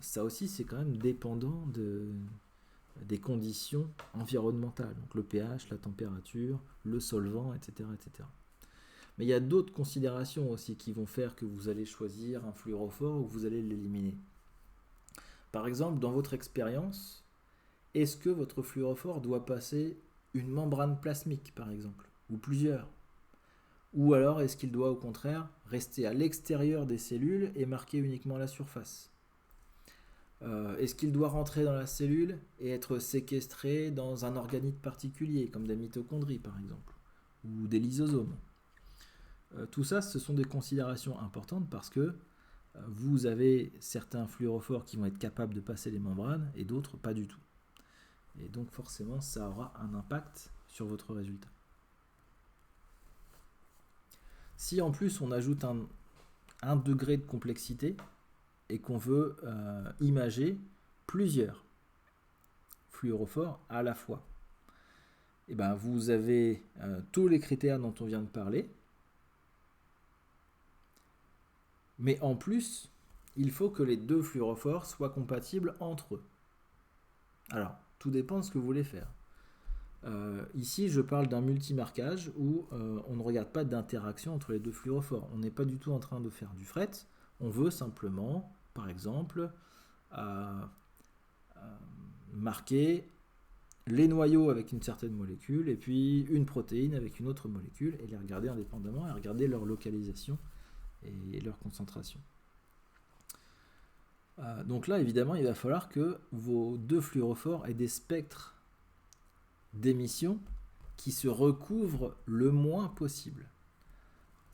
Ça aussi, c'est quand même dépendant des conditions environnementales. Donc le pH, la température, le solvant, etc., etc. Mais il y a d'autres considérations aussi qui vont faire que vous allez choisir un fluorophore ou que vous allez l'éliminer. Par exemple, dans votre expérience, est-ce que votre fluorophore doit passer une membrane plasmique, par exemple, ou plusieurs? Ou alors est-ce qu'il doit au contraire rester à l'extérieur des cellules et marquer uniquement la surface? Est-ce qu'il doit rentrer dans la cellule et être séquestré dans un organite particulier, comme des mitochondries par exemple, ou des lysosomes? Tout ça, ce sont des considérations importantes parce que vous avez certains fluorophores qui vont être capables de passer les membranes et d'autres pas du tout. Et donc forcément, ça aura un impact sur votre résultat. Si en plus on ajoute un degré de complexité et qu'on veut imager plusieurs fluorophores à la fois, et ben vous avez tous les critères dont on vient de parler, mais en plus, il faut que les deux fluorophores soient compatibles entre eux. Alors, tout dépend de ce que vous voulez faire. Ici, je parle d'un multimarquage où on ne regarde pas d'interaction entre les deux fluorophores. On n'est pas du tout en train de faire du fret. On veut simplement, par exemple, marquer les noyaux avec une certaine molécule et puis une protéine avec une autre molécule et les regarder indépendamment et regarder leur localisation et leur concentration. Donc là, évidemment, il va falloir que vos deux fluorophores aient des spectres d'émission qui se recouvrent le moins possible.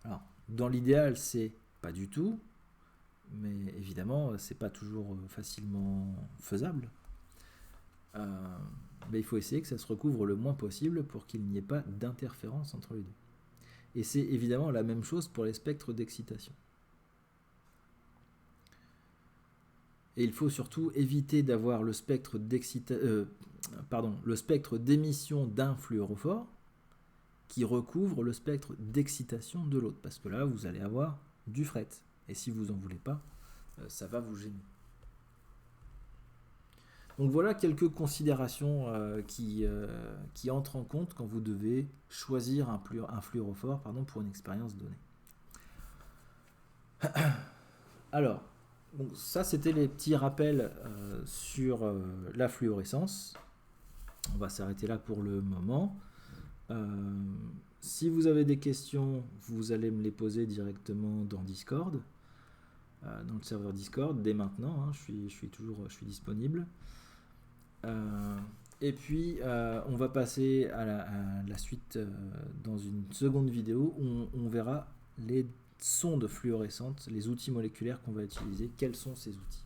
Alors, dans l'idéal, c'est pas du tout, mais évidemment, c'est pas toujours facilement faisable. Mais il faut essayer que ça se recouvre le moins possible pour qu'il n'y ait pas d'interférence entre les deux. Et c'est évidemment la même chose pour les spectres d'excitation. Et il faut surtout éviter d'avoir le spectre d'émission d'un fluorophore qui recouvre le spectre d'excitation de l'autre, parce que là, vous allez avoir du fret. Et si vous n'en voulez pas, ça va vous gêner. Donc voilà quelques considérations qui entrent en compte quand vous devez choisir un fluorophore pour une expérience donnée. Alors, donc ça c'était les petits rappels sur la fluorescence. On va s'arrêter là pour le moment. Si vous avez des questions, vous allez me les poser directement dans Discord, dans le serveur Discord, dès maintenant, hein, je suis disponible. Et puis, on va passer à la suite dans une seconde vidéo où on verra les sondes fluorescentes, les outils moléculaires qu'on va utiliser, quels sont ces outils.